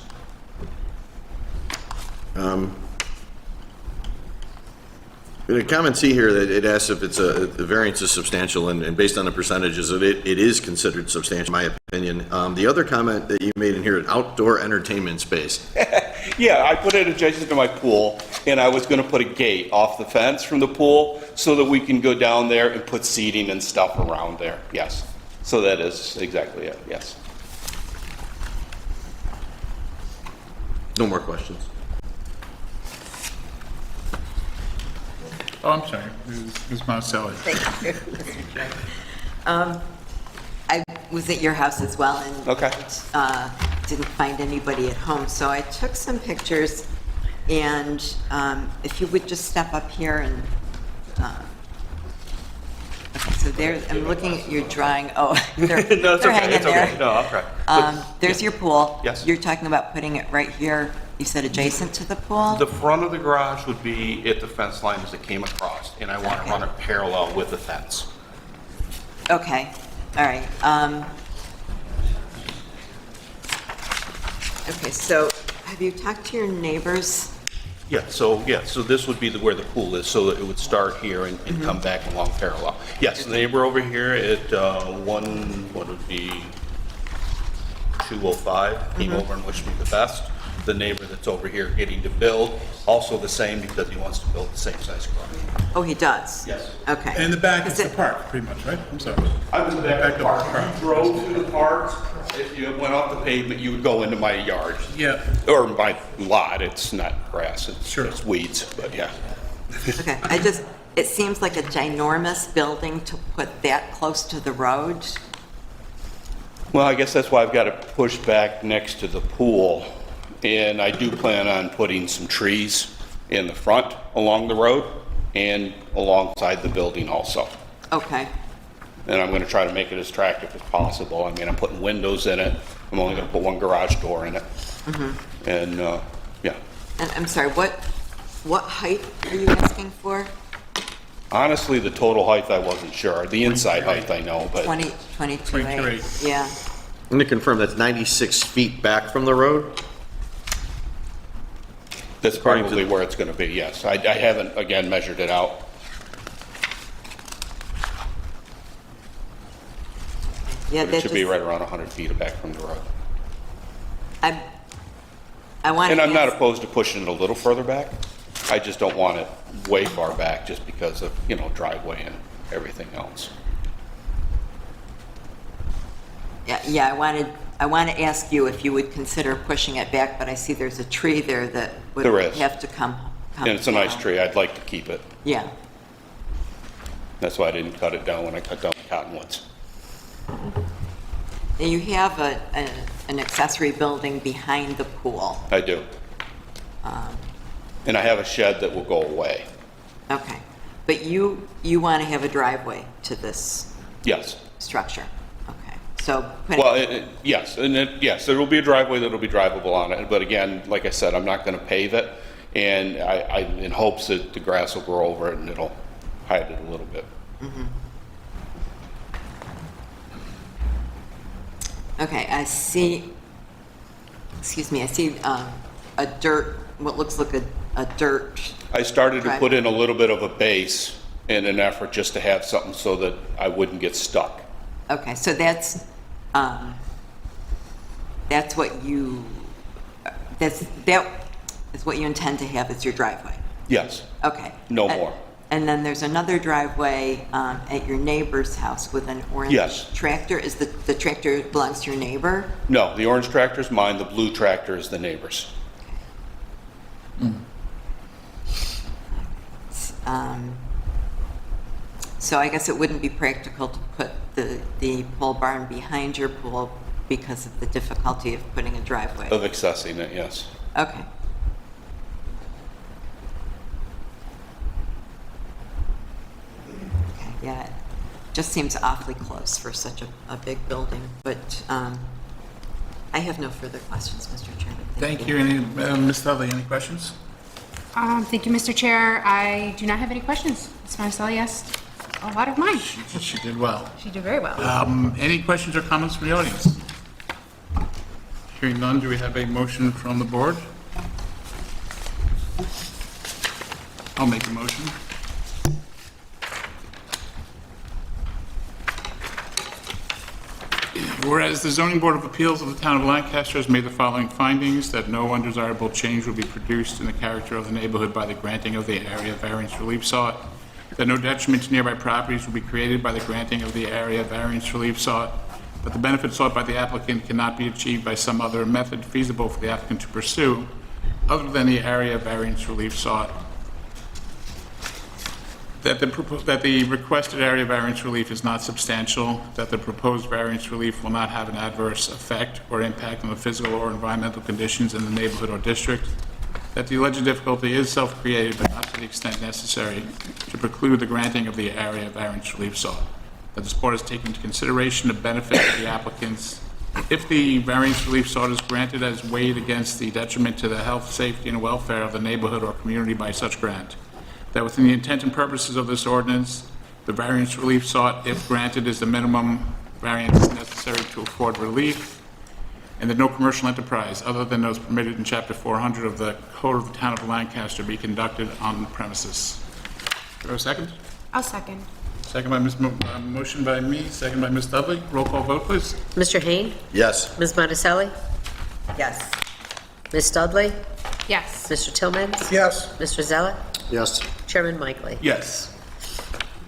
In comment C here, that it asks if it's the variance is substantial, and based on the percentages of it, it is considered substantial, in my opinion. The other comment that you made in here, an outdoor entertainment space. Yeah, I put it adjacent to my pool, and I was going to put a gate off the fence from the pool so that we can go down there and put seating and stuff around there, yes. So that is exactly it, yes. No more questions. Oh, I'm sorry, Ms. Monticelli. Thank you, Mr. Chairman. I was at your house as well and Okay. didn't find anybody at home, so I took some pictures, and if you would just step up here and, okay, so there, I'm looking at your drawing, oh, they're No, it's they're okay, hanging it's okay. there. No, I'll try. There's your pool. Yes. You're talking about putting it right here, you said adjacent to the pool? The front of the garage would be at the fence line as it came across, and I want to run it parallel with the fence. Okay, all right. Okay, so have you talked to your neighbors? Yeah, so this would be where the pool is, so that it would start here and come back along parallel. Yes, the neighbor over here at what would be 205, came over and wished me the best. The neighbor that's over here getting to build, also the same because he wants to build the same size garage. Oh, he does? Yes. Okay. And in the back is Is the it- park, pretty much, right? I'm sorry. I was in the back of the park. If you drove through the park, if you went off the pavement, you would go into my yard. Yeah. Or my lot, it's not grass, it's Sure. it's weeds, but yeah. Okay, it seems like a ginormous building to put that close to the road. Well, I guess that's why I've got to push back next to the pool. And I do plan on putting some trees in the front along the road and alongside the building also. Okay, And I'm going to try to make it as attractive as possible. I mean, I'm putting windows in it. I'm only going to put one garage door in it. And, yeah. and I'm sorry, what height are you asking for? Honestly, the total height, I wasn't sure. The inside height, I know, but 22.8? 22.8. Yeah, And to confirm, that's 96 feet back from the road? that's According to probably where it's going to be, yes. I haven't, again, measured it out. yeah, But that it should be just, right around 100 feet back from the road. I want to And I'm not ask, opposed to pushing it a little further back. I just don't want it way far back just because of, driveway and everything else. yeah, I want to ask you if you would consider pushing it back, but I see there's a tree there that would There is. have to come And it's a nice down. tree. I'd like to keep it. Yeah, That's why I didn't cut it down when I cut down the cottonwoods. now you have an accessory building behind the pool. I do. And I have a shed that will go away. Okay, but you want to have a driveway to this Yes. structure? Okay, so put Well, yes, yes, there will be a driveway that'll be drivable on it. But again, like I said, I'm not going to pave it. And I in hopes that the grass will grow over it and it'll hide it a little bit. Okay, I see, excuse me, I see a dirt, what looks like a dirt, I started to Right. put in a little bit of a base in an effort just to have something so that I wouldn't get stuck. okay, so that's what you, that is what you intend to have as your driveway? Yes, Okay. No more. And then there's another driveway at your neighbor's house with an orange Yes. tractor? Is the tractor belongs to your neighbor? no, the orange tractor's mine, the blue tractor is the neighbor's. So I guess it wouldn't be practical to put the pole barn behind your pool because of the difficulty of putting a driveway? Of accessing it, yes. Okay. Okay, yeah, it just seems awfully close for such a big building, but I have no further questions, Mr. Chairman. Thank you. Any, Ms. Dudley, any questions? Thank you, Mr. Chair. I do not have any questions. Ms. Monticelli asked a lot of mine. She did well. She did very well. Any questions or comments from the audience? Hearing none, do we have a motion from the board? I'll make a motion. Whereas the Zoning Board of Appeals of the Town of Lancaster has made the following findings, that no undesirable change will be produced in the character of the neighborhood by the granting of the area variance relief sought, that no detriment to nearby properties will be created by the granting of the area variance relief sought, that the benefit sought by the applicant cannot be achieved by some other method feasible for the applicant to pursue, other than the area variance relief sought, that the requested area variance relief is not substantial, that the proposed variance relief will not have an adverse effect or impact on the physical or environmental conditions in the neighborhood or district, that the alleged difficulty is self-created but not to the extent necessary to preclude the granting of the area variance relief sought, that this board has taken into consideration the benefit of the applicants if the variance relief sought is granted as weighed against the detriment to the health, safety, and welfare of the neighborhood or community by such grant, that within the intent and purposes of this ordinance, the variance relief sought, if granted, is the minimum variance necessary to afford relief, and that no commercial enterprise other than those permitted in Chapter 400 of the Code of the Town of Lancaster be conducted on the premises. Do I have a second? I'll second. Second by motion by me, second by Ms. Dudley. Roll call vote, please. Mr. Hain? Yes. Ms. Monticelli? Yes. Ms. Dudley? Yes. Mr. Tillmans? Yes. Mr. Zeller? Yes. Chairman Michaely? Yes.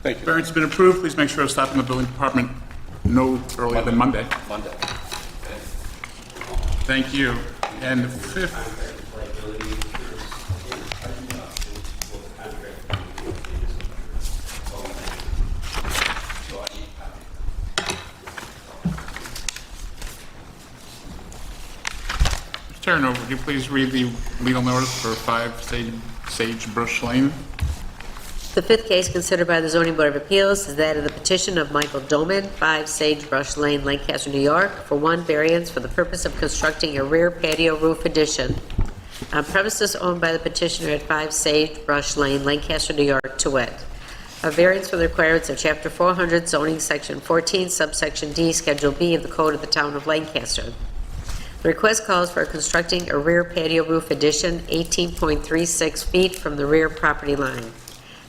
Thank you. Variance has been approved. Please make sure to stop in the building department no earlier than Monday. Monday. Thank you. And the fifth, Mr. Turnover, would you please read the legal notice for 5 Sagebrush Lane? The fifth case considered by the Zoning Board of Appeals is that of the petition of Michael Doman, 5 Sagebrush Lane, Lancaster, New York, for one variance for the purpose of constructing a rear patio roof addition on premises owned by the petitioner at 5 Sagebrush Lane, Lancaster, New York, to wit, a variance for the requirements of Chapter 400, zoning Section 14, subsection D, Schedule B of the Code of the Town of Lancaster. The request calls for constructing a rear patio roof addition 18.36 feet from the rear property line.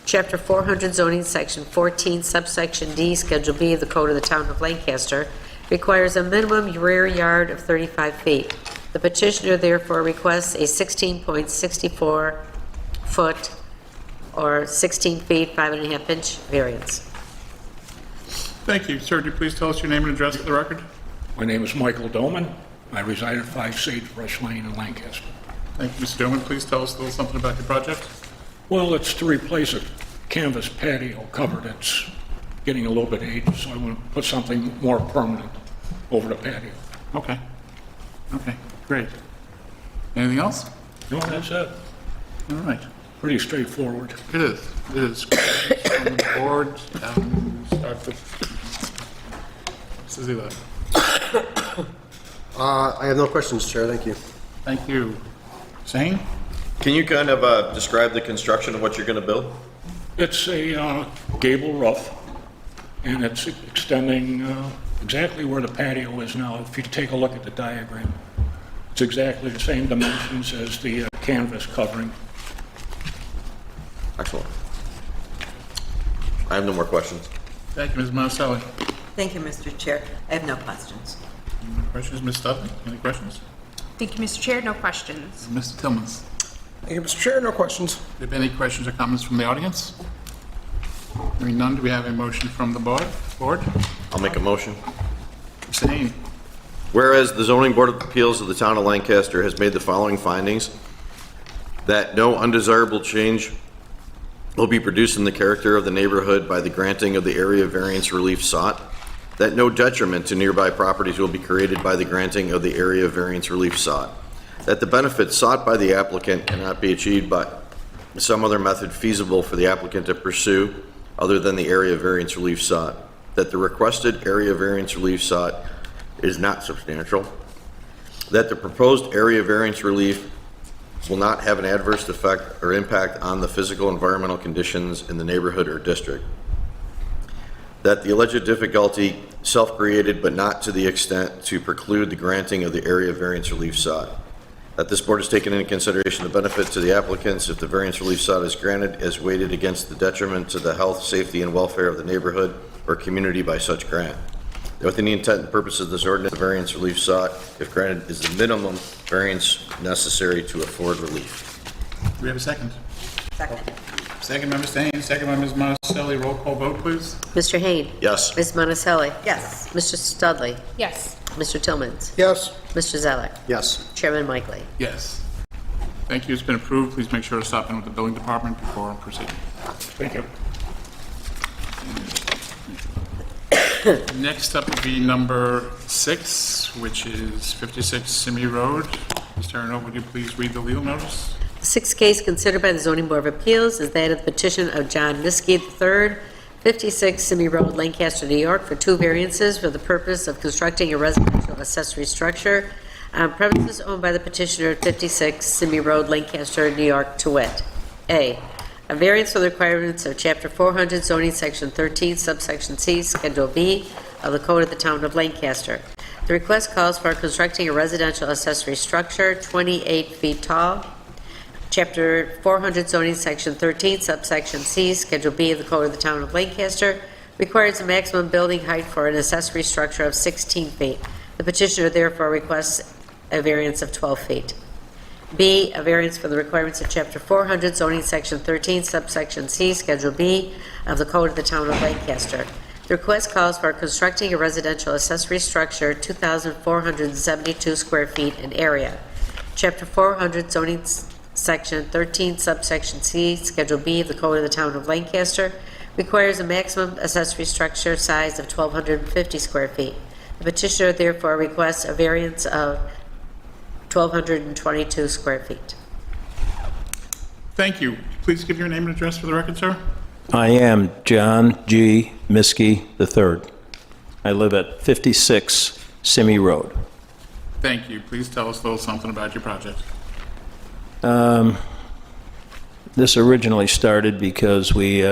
Chapter 400 zoning section 14 subsection D Schedule B of the Code of the Town of Lancaster requires a minimum rear yard of 35 feet. The petitioner therefore requests a 16.64 foot or 16 feet 5.5 inch variance. Thank you. Sir, would you please tell us your name and address for the record? My name is Michael Doman. I reside at 5 Sagebrush Lane in Lancaster. Thank you, Mr. Dillman. Please tell us a little something about your project. Well, it's to replace a canvas patio cover that's getting a little bit aged, so I want to put something more permanent over the patio. Okay. Okay, great. Anything else? No, that's it. All right. Pretty straightforward. It is. It is. On the board, start with Mrs. Ela. I have no questions, Chair, thank you. Thank you. Zane? Can you kind of describe the construction of what you're going to build? It's a gable roof, and it's extending exactly where the patio is now. If you take a look at the diagram, it's exactly the same dimensions as the canvas covering. Excellent. I have no more questions. Thank you, Ms. Monticelli. Thank you, Mr. Chair. I have no questions. Questions, Ms. Dudley? Any questions? Thank you, Mr. Chair. No questions. Mr. Tillmans? Thank you, Mr. Chair. No questions. Do you have any questions or comments from the audience? Hearing none, do we have a motion from the board? I'll make a motion. Mr. Hain? Whereas the Zoning Board of Appeals of the Town of Lancaster has made the following findings, that no undesirable change will be produced in the character of the neighborhood by the granting of the area variance relief sought, that no detriment to nearby properties will be created by the granting of the area variance relief sought, that the benefits sought by the applicant cannot be achieved by some other method feasible for the applicant to pursue other than the area variance relief sought, that the requested area variance relief sought is not substantial, that the proposed area variance relief will not have an adverse effect or impact on the physical environmental conditions in the neighborhood or district. That the alleged difficulty self-created but not to the extent to preclude the granting of the area variance relief sought. That this board has taken into consideration the benefit to the applicants if the variance relief sought is granted as weighted against the detriment to the health, safety, and welfare of the neighborhood or community by such grant. That within the intent and purpose of this ordinance, the variance relief sought, if granted, is the minimum variance necessary to afford relief. Do we have a second? Second. Second by Mr. Haynes, second by Ms. Monticelli. Roll call vote, please. Mr. Hain. Yes. Ms. Monticelli. Yes. Mr. Studley. Yes. Mr. Tillmans. Yes. Mr. Zelik. Yes. Chairman Mikely. Yes. Thank you, it's been approved. Please make sure to stop in with the building department before proceeding. Thank you. Next up would be number 6, which is 56 Simi Road. Mr. Arnold, would you please read the legal notice? The sixth case considered by the Zoning Board of Appeals is that of the petition of John Niskey III, 56 Simi Road, Lancaster, New York, for 2 variances for the purpose of constructing a residential accessory structure on premises owned by the petitioner at 56 Simi Road, Lancaster, New York, to wit: A variance for the requirements of Chapter 400 zoning, Section 13, subsection C, Schedule B of the Code of the Town of Lancaster. The request calls for constructing a residential accessory structure 28 feet tall, Chapter 400 zoning, Section 13, subsection C, Schedule B of the Code of the Town of Lancaster requires a maximum building height for an accessory structure of 16 feet. The petitioner therefore requests a variance of 12 feet. B, a variance for the requirements of Chapter 400 zoning, Section 13, subsection C, Schedule B of the Code of the Town of Lancaster. The request calls for constructing a residential accessory structure 2,472 square feet in area. Chapter 400 zoning, Section 13, subsection C, Schedule B of the Code of the Town of Lancaster requires a maximum accessory structure size of 1,250 square feet. The petitioner therefore requests a variance of 1,222 square feet. Thank you. Please give your name and address for the record, sir. I am John G. Miskey III. I live at 56 Simi Road. Thank you. Please tell us a little something about your project. This originally started because we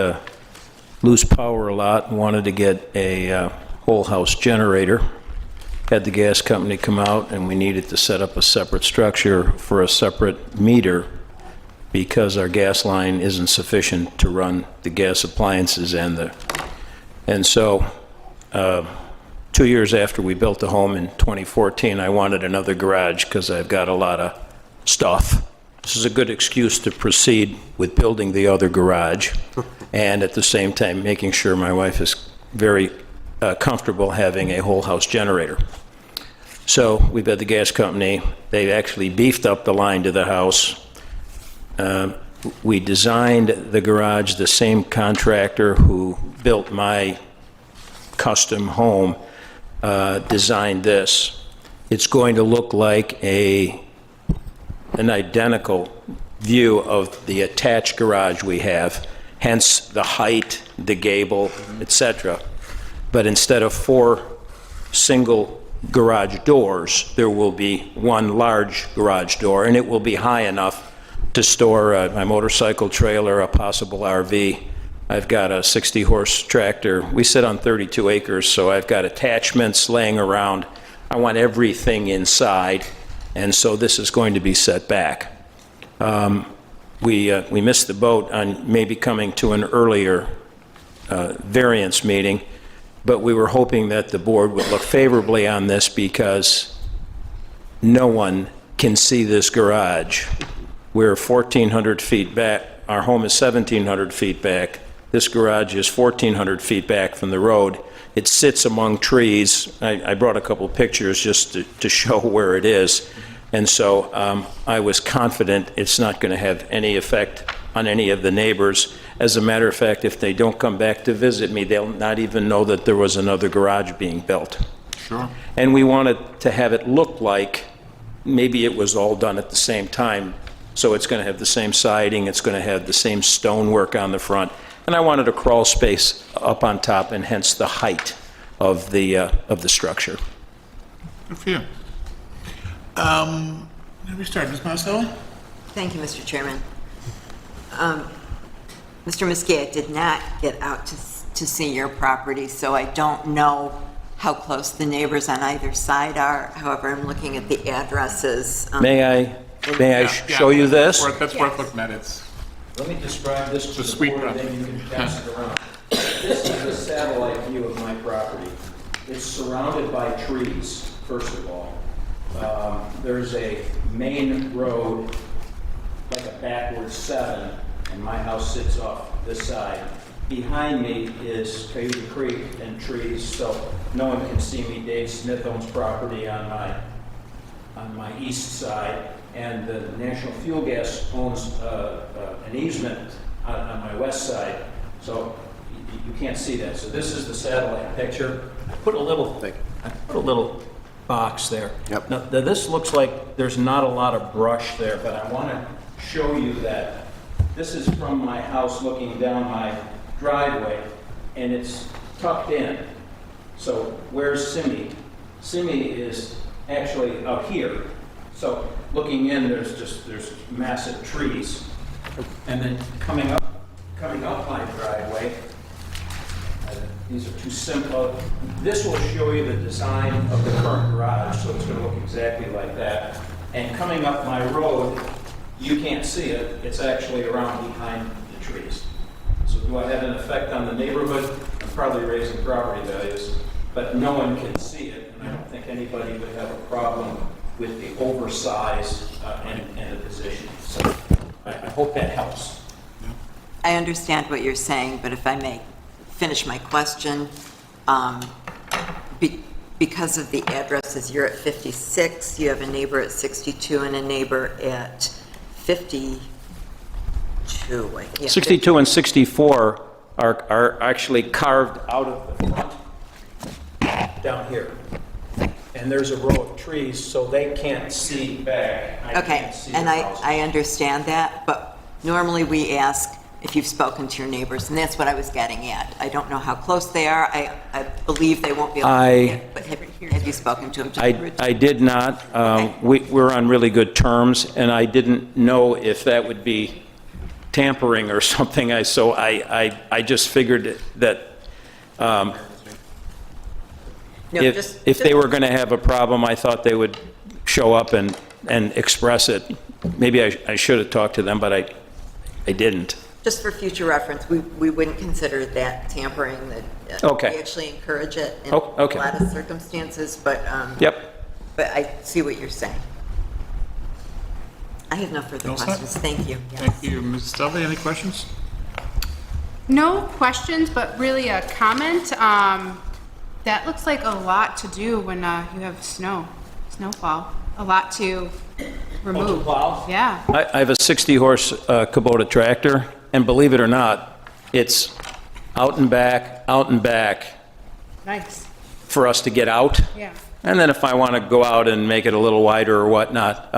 lose power a lot and wanted to get a whole house generator. Had the gas company come out and we needed to set up a separate structure for a separate meter because our gas line isn't sufficient to run the gas appliances and so 2 years after we built the home in 2014, I wanted another garage because I've got a lot of stuff. This is a good excuse to proceed with building the other garage and at the same time making sure my wife is very comfortable having a whole house generator. So we've had the gas company, they actually beefed up the line to the house. We designed the garage, the same contractor who built my custom home designed this. It's going to look like an identical view of the attached garage we have, hence the height, the gable, etc. But instead of 4 single garage doors, there will be 1 large garage door, and it will be high enough to store my motorcycle trailer, a possible RV. I've got a 60-horse tractor. We sit on 32 acres, so I've got attachments laying around. I want everything inside, and so this is going to be set back. We missed the boat on maybe coming to an earlier variance meeting, but we were hoping that the board would look favorably on this because no one can see this garage. We're 1,400 feet back. Our home is 1,700 feet back. This garage is 1,400 feet back from the road. It sits among trees. I brought a couple pictures just to show where it is. And so I was confident it's not going to have any effect on any of the neighbors. As a matter of fact, if they don't come back to visit me, they'll not even know that there was another garage being built. Sure. And we wanted to have it look like maybe it was all done at the same time. So it's going to have the same siding, it's going to have the same stonework on the front. And I wanted a crawl space up on top, and hence the height of the structure. Good for you. Let me start. Ms. Marcelo? Thank you, Mr. Chairman. Mr. Muscat did not get out to see your property, so I don't know how close the neighbors on either side are. However, I'm looking at the addresses. May I show you this? That's worth looking at. It's Let me describe this to It's a the sweet board, property. then you can pass it around. This is a satellite view of my property. It's surrounded by trees, first of all. There's a main road, like a backward 7, and my house sits off this side. Behind me is Cayuga Creek and trees, so no one can see me. Dave Smith owns property on my east side, and the National Fuel Gas owns an easement on my west side, so you can't see that. So this is the satellite picture. I put a little box there. Yep. Now, this looks like there's not a lot of brush there, but I want to show you that this is from my house looking down my driveway, and it's tucked in. So where's Simi? Simi is actually out here. So looking in, there's massive trees. And then coming up my driveway, these are too simple. This will show you the design of the current garage, so it's going to look exactly like that. And coming up my road, you can't see it. It's actually around behind the trees. So do I have an effect on the neighborhood? I'm probably raising property values, but no one can see it, and I don't think anybody would have a problem with the oversize and the position. So I hope that helps. I understand what you're saying, but if I may finish my question, because of the addresses, you're at 56, you have a neighbor at 62 and a neighbor at 52. 62 and 64 are actually carved out of the front down here. And there's a row of trees, so they can't see back. I Okay, can't see and the house. I understand that, but normally we ask if you've spoken to your neighbors, and that's what I was getting at. I don't know how close they are. I believe they won't be able to see it, but have you spoken to them? I did not. We're on really good terms, and I didn't know if that would be tampering or something. So I just figured that No, if they were going to have a problem, I thought they would show up and express it. Maybe I should have talked to them, but I didn't. Just for future reference, we wouldn't consider that tampering, that Okay. we actually encourage it in Oh, okay. a lot of circumstances, but Yep. but I see what you're saying. I have no further All set? questions. Thank you. Yes. Thank you. Mrs. Dudley, any questions? No questions, but really a comment. That looks like a lot to do when you have snowfall. A lot to remove. plow? Yeah. I have a 60-horse Kubota tractor, and believe it or not, it's out and back Nice. for us to get out. Yeah. And then if I want to go out and make it a little wider or whatnot,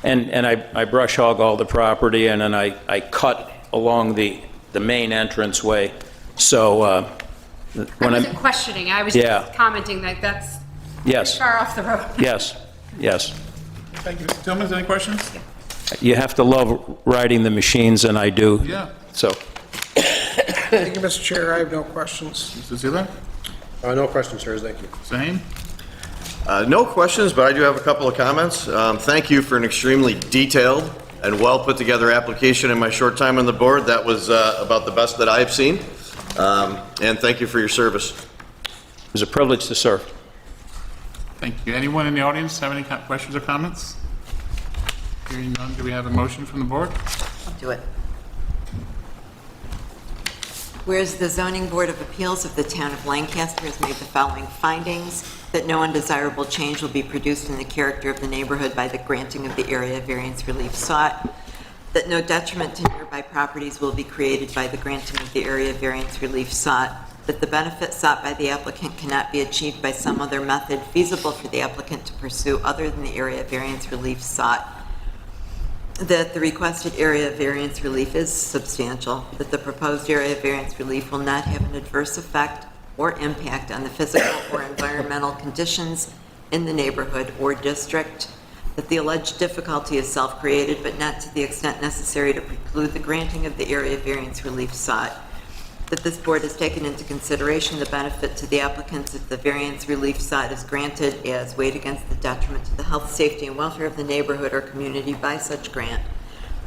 and I brush hog all the property, and then I cut along the main entranceway. So I when wasn't questioning. I was Yeah. just commenting that that's yes, far off the road. yes, yes. Thank you. Mr. Tillman, any questions? You have to love riding the machines, and I do. Yeah. So, Thank you, Mr. Chair. I have no questions. Mr. Zeller? No questions, sir, thank you. Same? No questions, but I do have a couple of comments. Thank you for an extremely detailed and well-put-together application in my short time on the board. That was about the best that I've seen. And thank you for your service. it was a privilege to serve. Thank you. Anyone in the audience have any questions or comments? Hearing none, do we have a motion from the board? I'll do it. Whereas the Zoning Board of Appeals of the Town of Lancaster has made the following findings: that no undesirable change will be produced in the character of the neighborhood by the granting of the area variance relief sought, that no detriment to nearby properties will be created by the granting of the area variance relief sought, that the benefit sought by the applicant cannot be achieved by some other method feasible for the applicant to pursue other than the area variance relief sought, that the requested area variance relief is substantial, that the proposed area variance relief will not have an adverse effect or impact on the physical or environmental conditions in the neighborhood or district, that the alleged difficulty is self-created, but not to the extent necessary to preclude the granting of the area variance relief sought, that this board has taken into consideration the benefit to the applicants if the variance relief sought is granted as weighed against the detriment to the health, safety, and welfare of the neighborhood or community by such grant,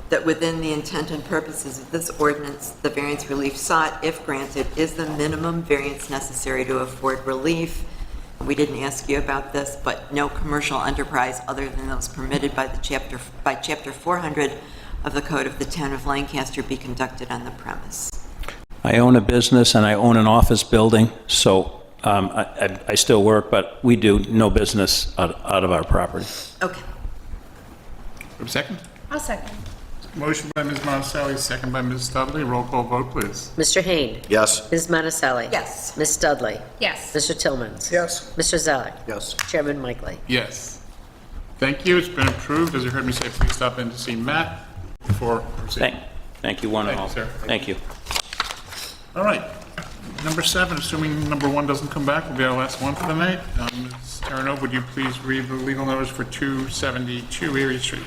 that within the intent and purposes of this ordinance, the variance relief sought, if granted, is the minimum variance necessary to afford relief. We didn't ask you about this, but no commercial enterprise other than those permitted by chapter 400 of the Code of the Town of Lancaster be conducted on the premise. I own a business and I own an office building, so I still work, but we do no business out of our property. Okay. A second? I'll second. Motion by Ms. Monticelli, second by Ms. Dudley. Roll call vote, please. Mr. Hain. Yes. Ms. Monticelli. Yes. Ms. Dudley. Yes. Mr. Tillmans. Yes. Mr. Zelik. Yes. Chairman Mikely. Yes. Thank you. It's been approved. As you heard me say, please stop in to see Matt before proceeding. Thank you, one and all. Thank you, sir. Thank you. All right. Number 7, assuming number 1 doesn't come back, will be our last one for the night. Ms. Terranova, would you please read the legal notice for 272 Erie Street?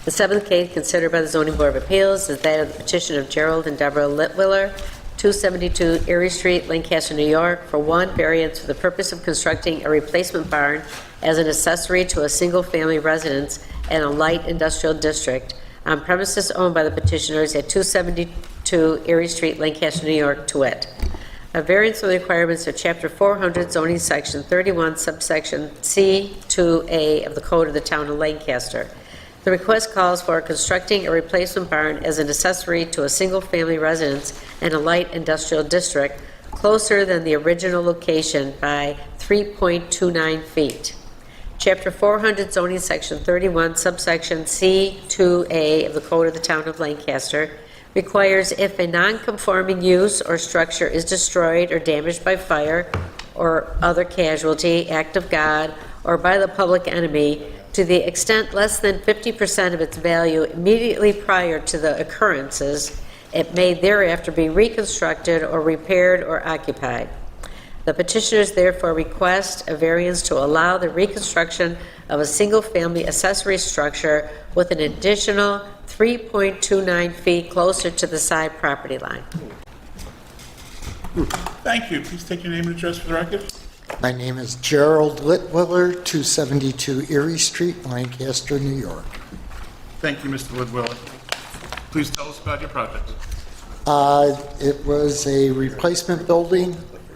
The seventh case considered by the Zoning Board of Appeals is that of the petition of Gerald and Deborah Litwiller, 272 Erie Street, Lancaster, New York, for one variance for the purpose of constructing a replacement barn as an accessory to a single-family residence in a light industrial district on premises owned by the petitioners at 272 Erie Street, Lancaster, New York, to wit. A variance from the requirements of Chapter 400 zoning section 31 subsection C2A of the Code of the Town of Lancaster. The request calls for constructing a replacement barn as an accessory to a single-family residence in a light industrial district closer than the original location by 3.29 feet. Chapter 400 zoning section 31 subsection C2A of the Code of the Town of Lancaster requires if a non-conforming use or structure is destroyed or damaged by fire or other casualty, act of God, or by the public enemy, to the extent less than 50% of its value immediately prior to the occurrences, it may thereafter be reconstructed or repaired or occupied. The petitioners therefore request a variance to allow the reconstruction of a single-family accessory structure with an additional 3.29 feet closer to the side property line. Thank you. Please take your name and address for the record. My name is Gerald Litwiller, 272 Erie Street, Lancaster, New York. Thank you, Mr. Litwiller. Please tell us about your project. It was a replacement building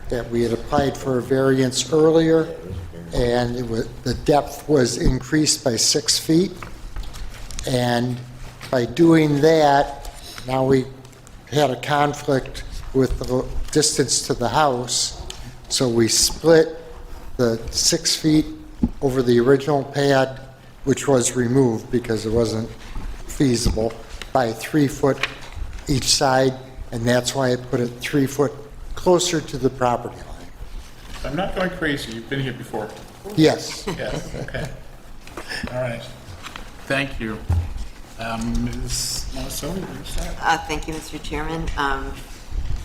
that we had applied for a variance earlier, and the depth was increased by 6 feet. And by doing that, now we had a conflict with the distance to the house, so we split the 6 feet over the original pad, which was removed because it wasn't feasible, by 3 foot each side, and that's why I put it 3 foot closer to the property line. I'm not going crazy. You've been here before. Yes. Yes, okay. All right. Thank you. Ms. Monticelli, your side. Thank you, Mr. Chairman.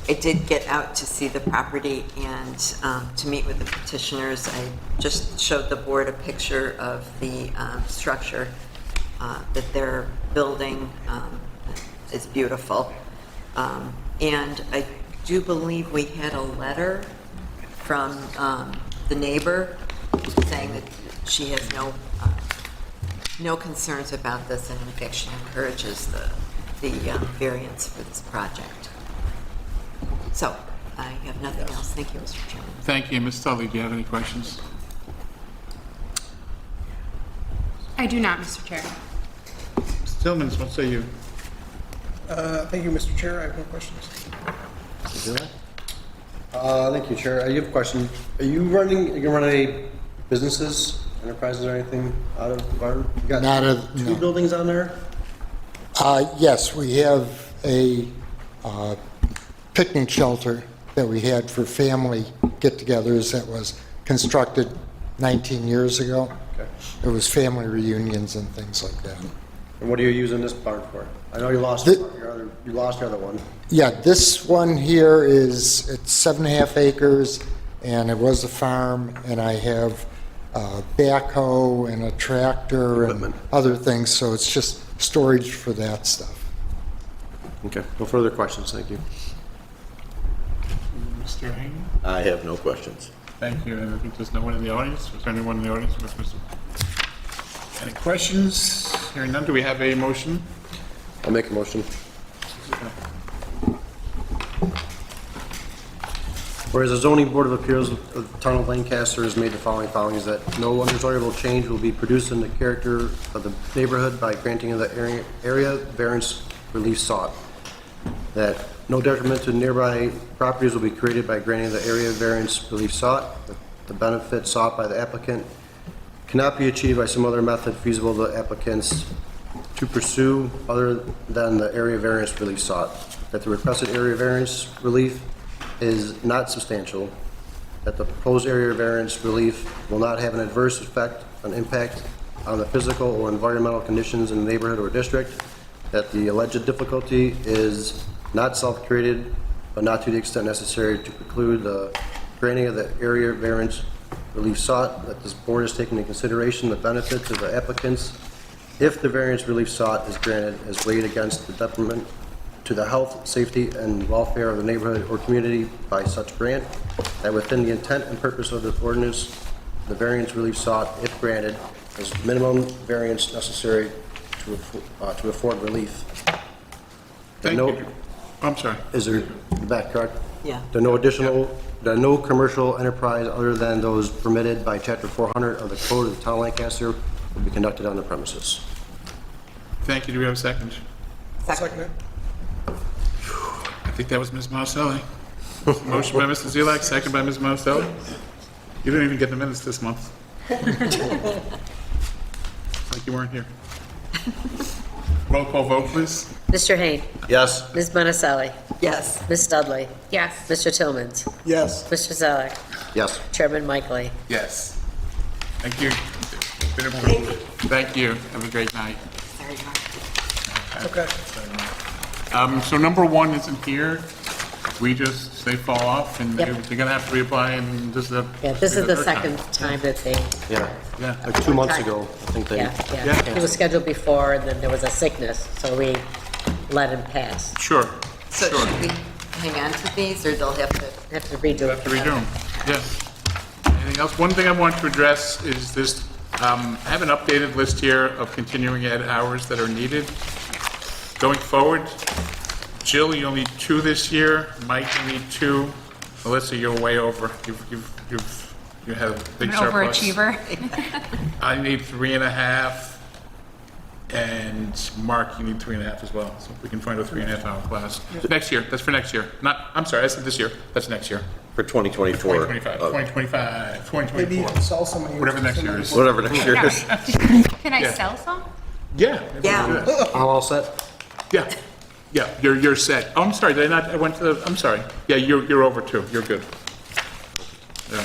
I did get out to see the property and to meet with the petitioners. I just showed the board a picture of the structure that they're building. It's beautiful. And I do believe we had a letter from the neighbor saying that she has no concerns about this, and in fact she encourages the variance for this project. So I have nothing else. Thank you, Mr. Chairman. Thank you. Ms. Tully, do you have any questions? I do not, Mr. Chair. Mr. Tillmans, what say you? Thank you, Mr. Chair. I have no questions. Thank you, Chair. I have a question. Are you going to run any businesses, enterprises, or anything out of the barn? You got Not two no. buildings on there? Yes, we have a picnic shelter that we had for family get-togethers that was constructed 19 years ago. Okay. It was family reunions and things like that. And what are you using this barn for? I know you lost The- your other one. Yeah, this one here it's 7.5 acres, and it was a farm, and I have backhoe and a tractor and other things, so it's just storage for that stuff. Okay, no further questions, thank you. Mr. Hayden? I have no questions. Thank you. And I think there's no one in the audience. Was there anyone in the audience? Any questions? Hearing none, do we have a motion? I'll make a motion. Whereas the zoning board of appeals of the town of Lancaster has made the following findings, that no undesirable change will be produced in the character of the neighborhood by granting of the area variance relief sought. That no detriment to nearby properties will be created by granting the area variance relief sought. That the benefit sought by the applicant cannot be achieved by some other method feasible to applicants to pursue other than the area variance relief sought. That the requested area variance relief is not substantial, that the proposed area variance relief will not have an adverse effect on impact on the physical or environmental conditions in the neighborhood or district, that the alleged difficulty is not self-created, but not to the extent necessary to preclude the granting of the area variance relief sought, that this board is taking into consideration the benefit to the applicants if the variance relief sought is granted as weighed against the detriment to the health, safety, and welfare of the neighborhood or community by such grant, that within the intent and purpose of the ordinance, the variance relief sought, if granted, is minimum variance necessary to afford relief. Thank you. I'm sorry. Is there the back correct? Yeah. There are no commercial enterprise other than those permitted by Chapter 400 of the Code of the Town of Lancaster will be conducted on the premises. Thank you. Do we have a second? Second. I think that was Ms. Marcelli. Motion by Mr. Zelak, second by Ms. Marcelli. You didn't even get the minutes this month. Like you weren't here. Roll call vote, please. Mr. Hain. Yes. Ms. Monticelli. Yes. Ms. Dudley. Yes. Mr. Tillmans. Yes. Mr. Zeller. Yes. Chairman Michelly. Yes. Thank you. Thank you. Have a great night. Sorry, Mark. Okay. So number one isn't here. They fall off, and Yep. they're gonna have to reapply, and this is the... Yeah, this is the third second time that they, Yeah. Yeah. Like 2 months ago, I think they. yeah. It was scheduled before, and then there was a sickness, so we let him pass. Sure. So Sure. should we hang on to these, or they'll have to? Have to redo it. Have to redo them, yes. Anything else? One thing I want to address is this, I have an updated list here of continuing ed hours that are needed. Going forward, Jill, you need 2 this year. Mike, you need 2. Melissa, you're way over. You had a big An surplus. overachiever. I need 3.5. And Mark, you need 3.5 as well. So if we can find a 3.5-hour class. Next year, that's for next year. I'm sorry, I said this year. That's next year. For 2024. 2025, Maybe you 2024. can sell some of your. Whatever next year is. Whatever next year is. Can I Yeah. sell some? Yeah. Yeah. I'm all set? Yeah, yeah, you're set. Oh, I'm sorry, did I not, I went to, I'm sorry. Yeah, you're over too, you're good. Yeah.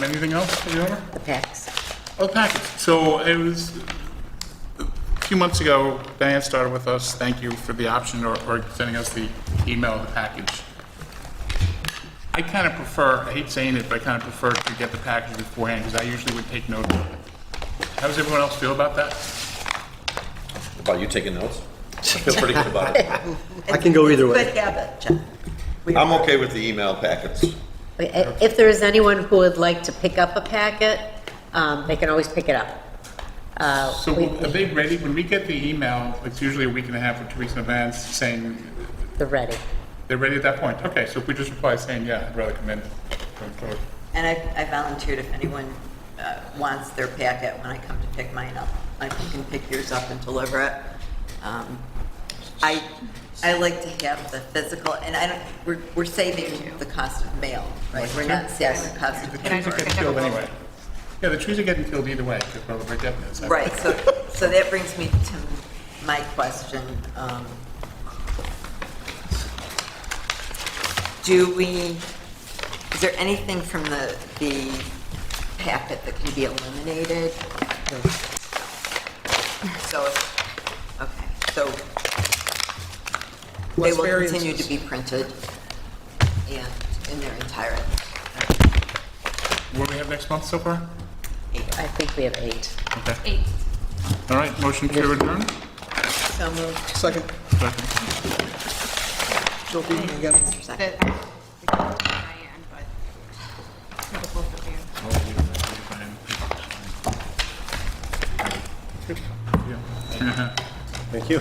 Anything else for you over? The packs. Oh, package. So it was, a few months ago, Diane started with us. Thank you for the option or sending us the email of the package. I kind of prefer, I hate saying it, but I kind of prefer to get the package beforehand because I usually would take notes. How does everyone else feel about that? About you taking notes? I feel pretty good about it. I can go either way. Good habit, John. I'm okay with the email packets. If there is anyone who would like to pick up a packet, they can always pick it up. So are they ready? When we get the email, it's usually a week and a half or 2 weeks in advance saying They're ready. they're ready at that point. Okay, so if we just reply saying, yeah, I'd rather come in. Going forward. And I volunteered if anyone wants their packet when I come to pick mine up. I can pick yours up and deliver it. I like to have the physical, and we're saving the cost of mail, right? We're not saving the cost of The trees are paper. getting killed anyway. Yeah, the trees are getting killed either way, because we're over definite. Right, so that brings me to my question. Is there anything from the packet that can be eliminated? So, okay, so they Less will variances. continue to be printed and in their entirety. What do we have next month so far? I think we have 8. Okay. 8. All right, motion to adjourn? So moved. Second. Second. Shelby, again. Second. Diane, but for the both of you. Thank you.